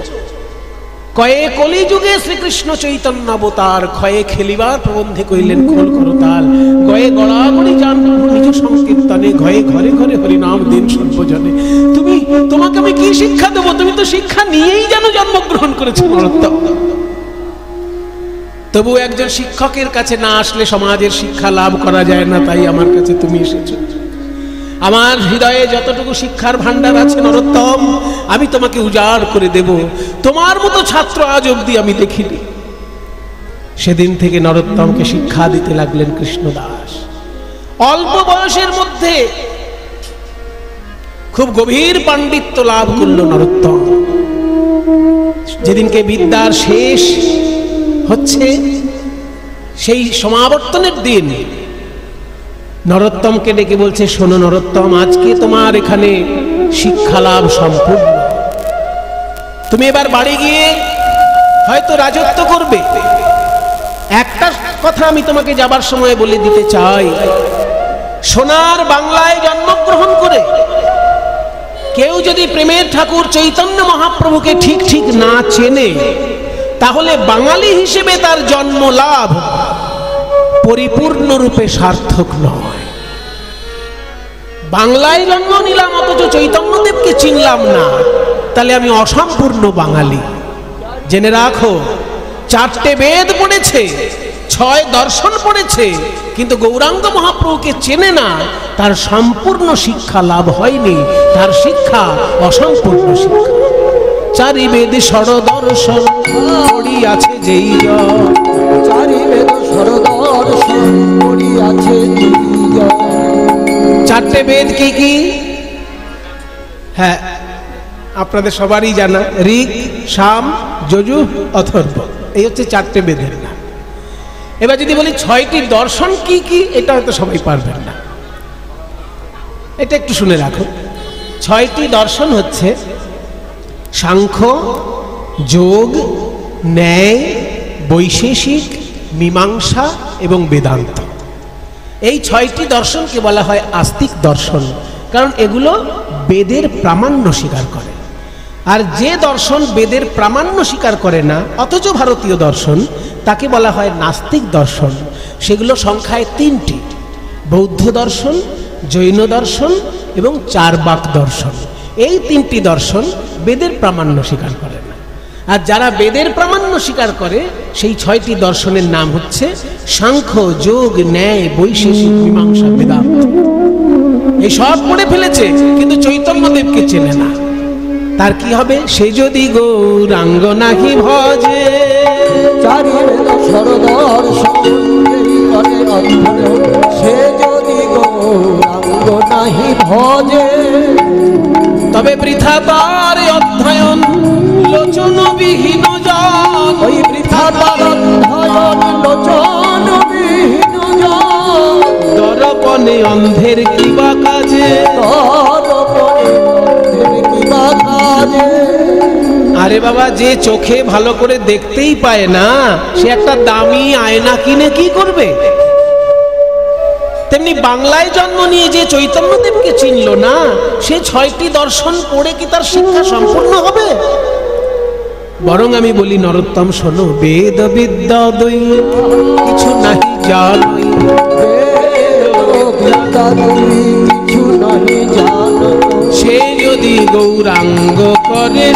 কয়ে কলিযুগে শ্রীকৃষ্ণ চৈতন্য অবতার। ক্ষয়ে খেলিবার প্রবন্ধে কইলেন খোল করতাল। গয়ে গড়াগড়ি যান প্রভু নিজ সংকীর্তনে। ঘয়ে ঘরে ঘরে হরিনাম দিন সর্বজনে। তোমাকে আমি কি শিক্ষা দেবো? তুমি তো শিক্ষা নিয়েই যেন জন্মগ্রহণ করেছো নরোত্তম। তবু একজন শিক্ষকের কাছে না আসলে সমাজের শিক্ষা লাভ করা যায় না। তাই আমার কাছে তুমি এসেছো। আমার হৃদয়ে যতটুকু শিক্ষার ভান্ডার আছে নরোত্তম আমি তোমাকে উজাড় করে দেব। তোমার মতো ছাত্র আজ অবধি আমি দেখিনি। সেদিন থেকে নরোত্তমকে শিক্ষা দিতে লাগলেন কৃষ্ণদাস। অল্প বয়সের মধ্যে খুব গভীর পাণ্ডিত্য লাভ করল নরোত্তম। যেদিনকে বিদ্যার শেষ হচ্ছে সেই সমাবর্তনের দিন নরোত্তমকে ডেকে বলছে, শোনো নরোত্তম, আজকে তোমার এখানে শিক্ষা লাভ সম্পূর্ণ। তুমি এবার বাড়ি গিয়ে হয়তো রাজত্ব করবে। একটা কথা আমি তোমাকে যাবার সময় বলে দিতে চাই, সোনার বাংলায় জন্মগ্রহণ করে কেউ যদি প্রেমের ঠাকুর চৈতন্য মহাপ্রভুকে ঠিক ঠিক না চেনে, তাহলে বাঙালি হিসেবে তার জন্ম লাভ পরিপূর্ণরূপে সার্থক নয়। বাংলায় জন্ম নিলাম অথচ চৈতন্যদেবকে চিনলাম না, তাহলে আমি অসম্পূর্ণ বাঙালি। জেনে রাখো, 4টে বেদ পড়েছে, 6 দর্শন পড়েছে, কিন্তু গৌরাঙ্গ মহাপ্রভুকে চেনে না, তার সম্পূর্ণ শিক্ষা লাভ হয়নি, তার শিক্ষা অসম্পূর্ণ শিক্ষা। 4 বেদ ষড়দর্শন পড়িয়াছে যেই জন, 4 বেদ ষড়দর্শন পড়িয়াছে যেই জন। 4টে বেদ কি কি? হ্যাঁ, আপনাদের সবারই জানা, ঋক, সাম, যজুঃ, অথর্ব, এই হচ্ছে 4টে বেদের নাম। এবার যদি বলি 6টি দর্শন কি কি, এটা হয়তো সবাই পারবেন না, এটা একটু শুনে রাখো। 6টি দর্শন হচ্ছে সাংখ্য, যোগ, ন্যায়, বৈশেষিক, মীমাংসা এবং বেদান্ত। এই 6টি দর্শনকে বলা হয় আস্তিক দর্শন, কারণ এগুলো বেদের প্রামাণ্য স্বীকার করে। আর যে দর্শন বেদের প্রামাণ্য স্বীকার করে না অথচ ভারতীয় দর্শন, তাকে বলা হয় নাস্তিক দর্শন। সেগুলো সংখ্যায় 3টি: বৌদ্ধ দর্শন, জৈন দর্শন এবং চারবাক দর্শন। এই 3টি দর্শন বেদের প্রামাণ্য স্বীকার করে না। আর যারা বেদের প্রামাণ্য স্বীকার করে, সেই 6টি দর্শনের নাম হচ্ছে সাংখ্য, যোগ, ন্যায়, বৈশেষিক, মীমাংসা, বেদান্ত। এই সব পড়ে ফেলেছে, কিন্তু চৈতন্যদেবকে চেনে না। তার কি হবে? সে যদি গৌরাঙ্গ নাহি ভজে, 4 বেদ ষড়দর্শন যেই করে অধ্যয়ন, সে যদি গৌরাঙ্গ নাহি ভজে, তবে বৃথা তার অধ্যয়ন লোচনবিহীন জন। ওই বৃথা তার অধ্যয়ন লোচনবিহীন জন। দর্পণে অন্ধের কিবা কাজে, দর্পণে অন্ধের কিবা কাজে। আরে বাবা, যে চোখে ভালো করে দেখতেই পায় না, সে একটা দামি আয়না কিনে কি করবে? তেমনি বাংলায় জন্ম নিয়ে যে চৈতন্যদেবকে চিনল না, সে 6টি দর্শন পড়ে কি তার শিক্ষা সম্পূর্ণ হবে? বরং আমি বলি, নরোত্তম শোনো, বেদ বিদ্যা দই কিছু নাহি জানই, কিছু নাহি জানো, সে যদি গৌরাঙ্গ করে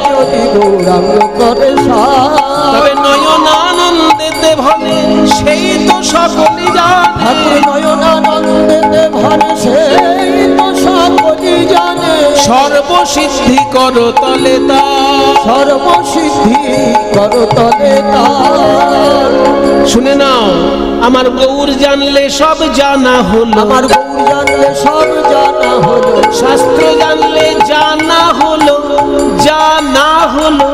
যদি গৌরাঙ্গ করে তবে নয়নানন্দেতে ভরে, সেই তো সকলে জানে। নয়নানন্দেতে ভরে, সেই তো সকলে জানে। সর্বসিদ্ধি করো তলে তার, সর্বসিদ্ধি করো তলে তার। শুনে নাও, আমার গৌর জানলে সব জানা হলো, আমার গৌর জানলে সব জানা হলো, শাস্ত্র জানলে জানা হলো, জানা হলো।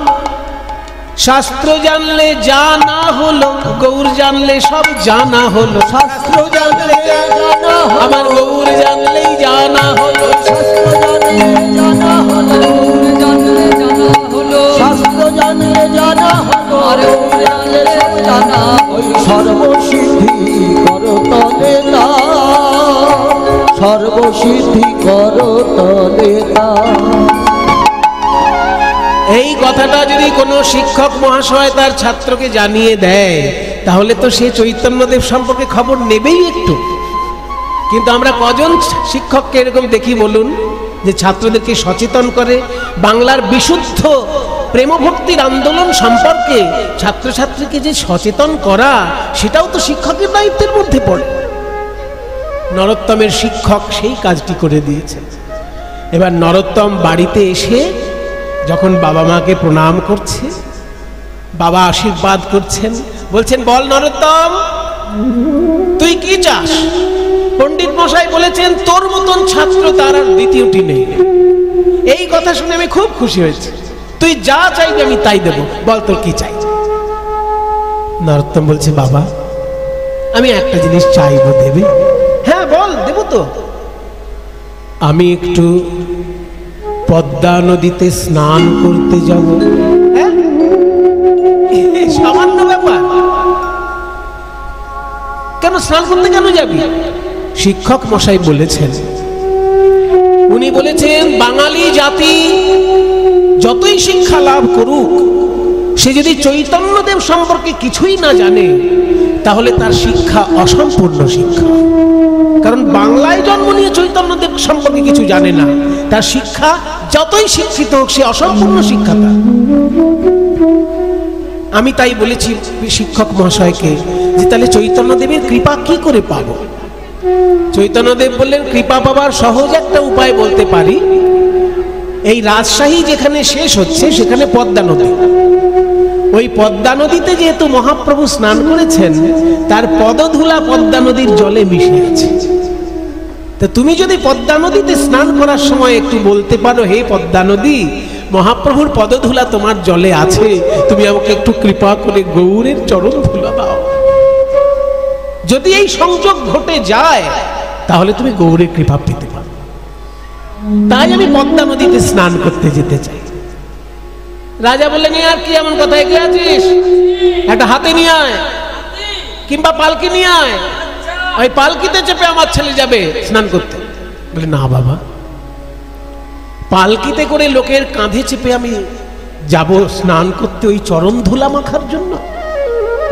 শাস্ত্র জানলে জানা হলো, গৌর জানলে সব জানা হলো। শাস্ত্র জানলে জানা হলো, আমার গৌর জানলেই জানা হলো। শাস্ত্র জানলে জানা হলো, গৌর জানলে জানা হলো, শাস্ত্র জানলে জানা হলো, আর গৌর জানলে সব জানা হলো। সর্বসিদ্ধি করো তলে তার, সর্বসিদ্ধি করো তলে তার। এই কথাটা যদি কোনো শিক্ষক মহাশয় তার ছাত্রকে জানিয়ে দেয়, তাহলে তো সে চৈতন্যদেব সম্পর্কে খবর নেবেই একটু। কিন্তু আমরা কজন শিক্ষককে এরকম দেখি বলুন, যে ছাত্রদেরকে সচেতন করে বাংলার বিশুদ্ধ প্রেমভক্তির আন্দোলন সম্পর্কে ছাত্রছাত্রীকে যে সচেতন করা, সেটাও তো শিক্ষকের দায়িত্বের মধ্যে পড়ে। নরোত্তমের শিক্ষক সেই কাজটি করে দিয়েছে। এবার নরোত্তম বাড়িতে এসে যখন বাবা মাকে প্রণাম করছে, বাবা আশীর্বাদ করছেন, বলছেন, বল নরোত্তম, তুই কি চাস? পণ্ডিত মশাই বলেছেন তোর মতন ছাত্র তার আর দ্বিতীয়টি নেই। এই কথা শুনে আমি খুব খুশি হয়েছি। তুই যা চাইবি আমি তাই দেব, বল তোর কি চাই? নরোত্তম বলছে, বাবা আমি একটা জিনিস চাইবো, দেবে? হ্যাঁ বল, দেব তো। আমি একটু পদ্মা নদীতে স্নান করতে যাব। হ্যাঁ, সামান্য ব্যাপার, কেন স্নান করতে কেন যাবি? শিক্ষক মশাই বলেছেন উনি বলেছেন বাঙালি জাতি যতই শিক্ষা লাভ করুক, সে যদি চৈতন্যদেব সম্পর্কে কিছুই না জানে তাহলে তার শিক্ষা অসম্পূর্ণ শিক্ষা। কারণ বাংলায় জন্ম নিয়ে চৈতন্যদেব সম্পর্কে কিছু জানে না, তার শিক্ষা যতই শিক্ষিত হোক সে অসম্পূর্ণ শিক্ষা তার। আমি তাই বলেছি শিক্ষক মহাশয়কে যে তাহলে চৈতন্যদেবের কৃপা কি করে পাবো? চৈতন্যদেব বললেন কৃপা পাবার সহজ একটা উপায় বলতে পারি, এই রাজশাহী যেখানে শেষ হচ্ছে সেখানে পদ্মা নদী, ওই পদ্মা নদীতে যেহেতু মহাপ্রভু স্নান করেছেন তার পদধূলা পদ্মা নদীর জলে মিশে আছে। তা তুমি যদি পদ্মা নদীতে স্নান করার সময় একটু বলতে পারো, হে পদ্মা নদী, মহাপ্রভুর পদধূলা তোমার জলে আছে, তুমি আমাকে একটু কৃপা করে গৌরের চরণ ধুলা দাও, যদি এই সংযোগ ঘটে যায় তাহলে তুমি গৌরের কৃপা পেতে পারো। তাই আমি পদ্মা নদীতে স্নান করতে যেতে চাই। রাজা বললেন আর কি এমন কথা, এগিয়ে আছিস, একটা হাতে নিয়ে আয় কিংবা পালকি নিয়ে আয়, ওই পালকিতে চেপে আমার ছেলে যাবে স্নান করতে। বলে না বাবা, পালকিতে করে লোকের কাঁধে চেপে আমি যাব স্নান করতে ওই চরণ ধুলা মাখার জন্য?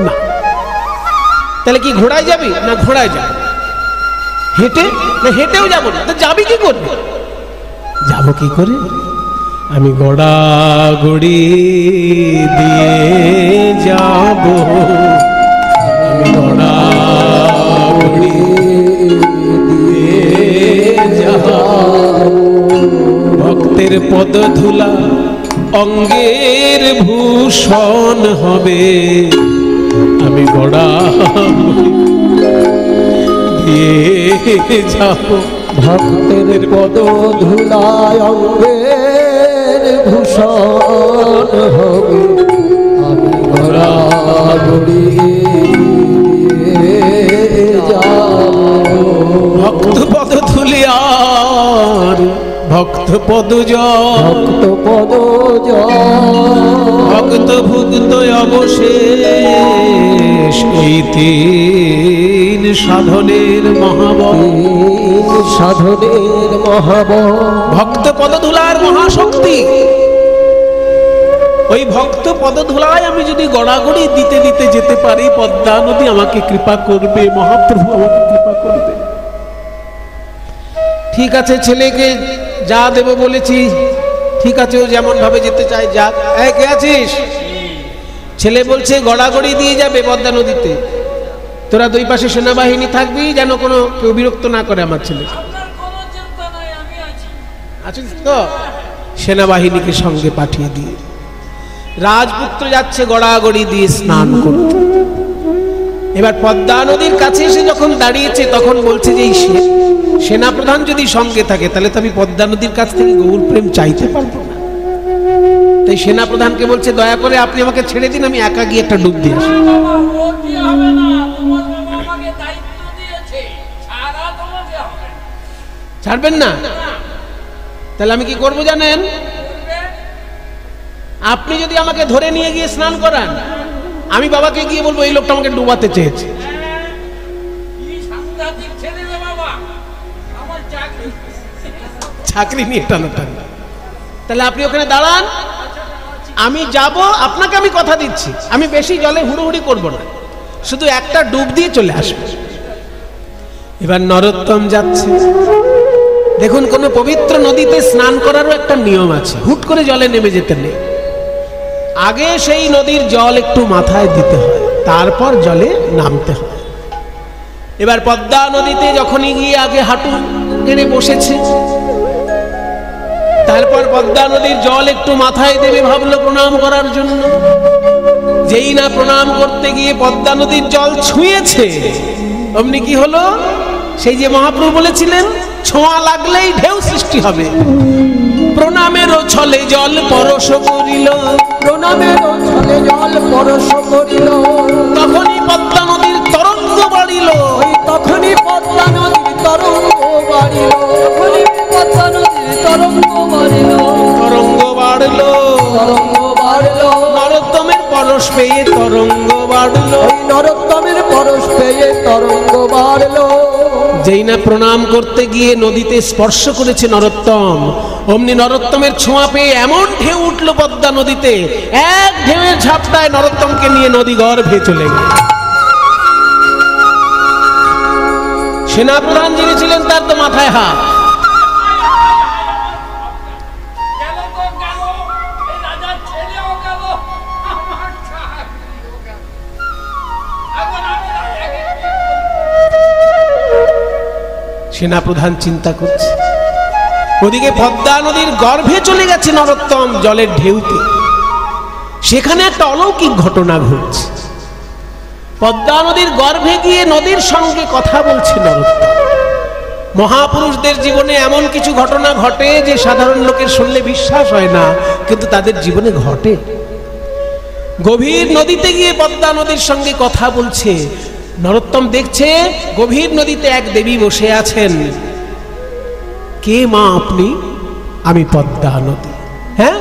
না। তাহলে কি ঘোড়ায় যাবি? না ঘোড়ায় যাবি। হেঁটে? না হেঁটেও যাবো না। যাবি কি করবি? যাবো কি করে? আমি গড়াগড়ি দিয়ে যাব, আমি গড়াগড়ি দিয়ে যাব, ভক্তের পদধূলা অঙ্গের ভূষণ হবে, আমি গড়াগড়ি দিয়ে যাব, ভক্তের পদধূলায় অঙ্গের ভূষণ হবে, আমি গড়াগড়ি দিয়ে যাব। ভক্ত পদ ধুলিয়ার ভক্ত পদ ভক্ত পদ ভক্ত ভুক্ত অবশেষ, এই তিন সাধনের মহাবল, সাধনের মহাবল, ভক্ত পদধূলার মহাশক্তি। ওই ভক্ত পদধূলায় আমি যদি গড়াগড়ি দিতে দিতে যেতে পারি, পদ্মা নদী আমাকে কৃপা করবে, মহাপ্রভু আমাকে কৃপা করবে। ঠিক আছে, ছেলেকে যা দেব বলেছি, ঠিক আছে, ও যেমন ভাবে যেতে চায় যাক। এই কে আছিস? ছেলে বলছে গড়াগড়ি দিয়ে যাবে পদ্মা নদীতে, তোরা দুই পাশে সেনাবাহিনী থাকবি যেন কোনো কেউ বিরক্ত না করে আমার ছেলে। আছিস তো? সেনাবাহিনীকে সঙ্গে পাঠিয়ে দিয়ে রাজপুত্র যাচ্ছে গড়াগড়ি দিয়ে স্নান করতে। এবার পদ্মা নদীর কাছে এসে যখন দাঁড়িয়েছে তখন বলছে যে এই সেনাপ্রধান যদি সঙ্গে থাকে তাহলে তো আমি পদ্মা নদীর কাছ থেকে গৌর প্রেম চাইতে পারবো না। তাই সেনাপ্রধানকে বলছে দয়া করে আপনি আমাকে ছেড়ে দিন, আমি একা গিয়ে একটা ডুব দিয়ে আসি। ছাড়বেন না? তাহলে আমি কি করবো জানেন? আপনি যদি আমাকে ধরে নিয়ে গিয়ে স্নান করান, আমি বাবাকে গিয়ে বলবো এই লোকটা আমাকে ডুবাতে চেয়েছে। চাকরি নিয়ে টানাটানি। তাহলে আপনি ওখানে দাঁড়ান, আমি যাব, আপনাকে আমি কথা দিচ্ছি আমি বেশি জলে হুড়োহুড়ি করবো না, শুধু একটা ডুব দিয়ে চলে আসবো। এবার নরোত্তম যাচ্ছে। দেখুন, কোন পবিত্র নদীতে স্নান করারও একটা নিয়ম আছে, হুট করে জলে নেমে যেতে নেই। আগে সেই নদীর জল একটু মাথায় দিতে হয়, তারপর জলে নামতে হয়। এবার পদ্মা নদীতে যখনই গিয়ে আগে হাঁটু টেনে বসেছে, তারপর পদ্মা নদীর জল একটু মাথায় দেবে ভাবলো প্রণাম করার জন্য। যেই না প্রণাম করতে গিয়ে পদ্মা নদীর জল ছুঁয়েছে, অমনি কি হলো? সেই যে মহাপ্রভু বলেছিলেন ছোঁয়া লাগলেই ঢেউ সৃষ্টি হবে। প্রণামেরও ছলে জল পরশ করিল, প্রণামেরও ছলে জল পরশ করিল, তখনই পদ্মা নদীর তরঙ্গ বাড়িল। তখনই পদ্মা নদীর তরঙ্গ বাড়িল, তখনই পদ্মা নদীর তরঙ্গ বাড়িল, তরঙ্গ বাড়লো, তরঙ্গ বাড়লো, নরোত্তমের পরশ পেয়ে তরঙ্গ বাড়লো, নরোত্তমের পরশ পেয়ে তরঙ্গ বাড়লো। যেই না প্রণাম করতে গিয়ে নদীতে স্পর্শ করেছে নরোত্তম, অমনি নরোত্তমের ছোঁয়া পেয়ে এমন ঢেউ উঠল পদ্মা নদীতে, এক ঢেউয়ের ঝাপটায় নরোত্তমকে নিয়ে নদী গর্ভে চলে গেল। সেনাপ্রধান যিনি ছিলেন তার তো মাথায় হাত। সেনাপ্রধান চিন্তা করছে, ওদিকে পদ্মা নদীর গর্ভে চলে গেছে নরোত্তম জলের ঢেউতে, সেখানে একটা অলৌকিক ঘটনা ঘটছে। পদ্মা নদীর গর্ভে গিয়ে নদীর সঙ্গে কথা বলছে নরোত্তম। মহাপুরুষদের জীবনে এমন কিছু ঘটনা ঘটে যে সাধারণ লোকের শুনলে বিশ্বাস হয় না, কিন্তু তাদের জীবনে ঘটে। গভীর নদীতে গিয়ে পদ্মা নদীর সঙ্গে কথা বলছে। নরোত্তম দেখছে গভীর নদীতে এক দেবী বসে আছেন। কে মা আপনি? আমি পদ্মা নদী। হ্যাঁ,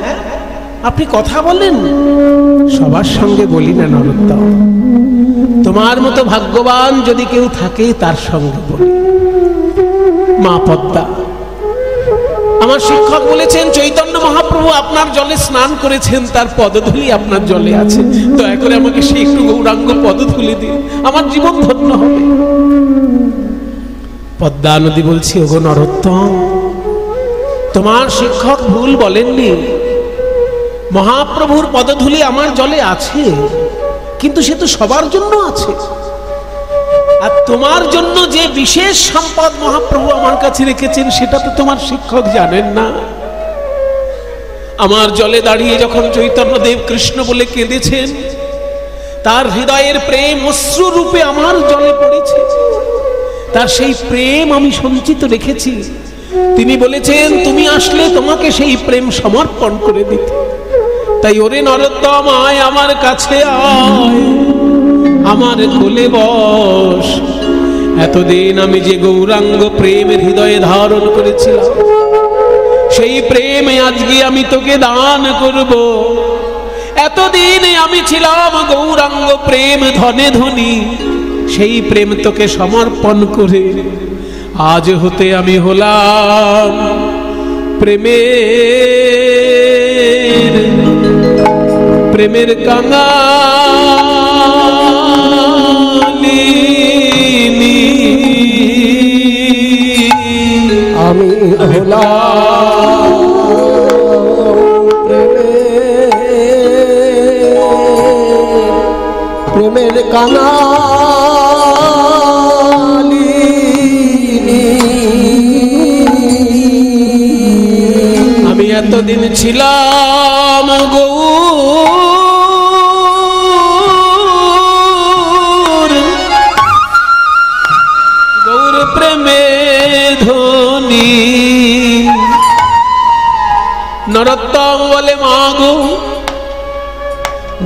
আপনি কথা বলেন? সবার সঙ্গে বলি না নরোত্তম, তোমার মতো ভাগ্যবান যদি কেউ থাকে তার সঙ্গে বলি। মা পদ্মা, আমার শিক্ষক বলেছেন চৈতন্য মহাপ্রভু আপনার জলে স্নান করেছেন, তার পদধূলি আপনার জলে আছে, দয়া করে আমাকে সেই একটু গৌরাঙ্গ পদধূলি দিন, আমার জীবন ধন্য হবে। পদ্মা নদী বলছি, ওগো নরোত্তম, তোমার শিক্ষক ভুল বলেননি, মহাপ্রভুর পদধূলি আমার জলে আছে, কিন্তু সে তো সবার জন্য আছে। আর তোমার জন্য যে বিশেষ সম্পদ মহাপ্রভু আমার কাছে রেখেছেন সেটা তো তোমার শিক্ষক জানেন না। আমার জলে দাঁড়িয়ে যখন চৈতন্যদেব কৃষ্ণ বলে কেঁদেছেন, তার হৃদয়ের প্রেম অশ্রু রূপে আমার জলে পড়েছে, তার সেই প্রেম আমি সঞ্চিত রেখেছি। তিনি বলেছেন তুমি আসলে তোমাকে সেই প্রেম সমর্পণ করে দিতে। তাই ওরে নরোত্তম, আয় আমার কাছে, আয় আমার কোলে বস। এতদিন আমি যে গৌরাঙ্গ প্রেমের হৃদয়ে ধারণ করেছিলাম, সেই প্রেম আজকে আমি তোকে দান করব। এতদিন আমি ছিলাম গৌরাঙ্গ প্রেম ধনে ধনী, সেই প্রেম তোকে সমর্পণ করে আজ হতে আমি হলাম প্রেমের কাঙালিনী। আমি হলাম প্রেমের কাঙালিনী। আমি এতদিন ছিলাম গৌর প্রেমে ধনী। নরোত্তম বলে, মা গো,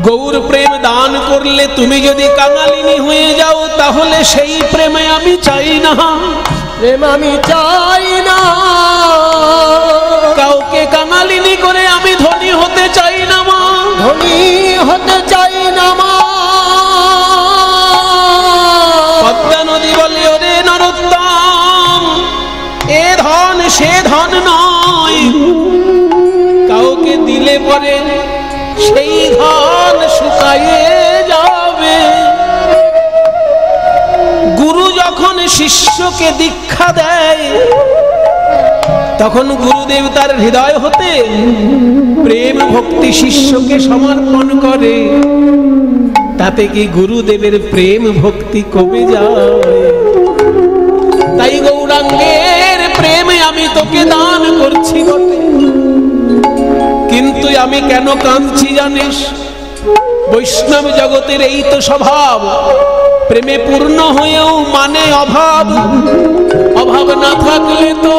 গৌর প্রেম দান করলে তুমি যদি কাঙালিনী হয়ে যাও, তাহলে সেই প্রেমে আমি চাই না, প্রেম আমি চাই না। কাউকে কাঙালিনী করে আমি ধনী হতে চাই না মা, ধনী হতে চাই না মা। পদ্মা নদী বলে, ওরে নরোত্তম, এ ধন সে ধন নয়, কাউকে দিলে পরে সেই ধন শুকায়ে যাবে। গুরু যখন শিষ্যকে দীক্ষা দেয়, তখন গুরুদেব তার হৃদয় হতে প্রেম ভক্তি শিষ্যকে সমর্পণ করে। তাতে কি গুরুদেবের প্রেম ভক্তি কমে যায়? তাই গৌরাঙ্গের প্রেমে আমি তোকে দান করছি বটে, কিন্তু আমি কেন কাঁদছি জানিস? বৈষ্ণব জগতের এই তো স্বভাব, প্রেমে পূর্ণ হয়েও মানে অভাব। অভাব না থাকলে তো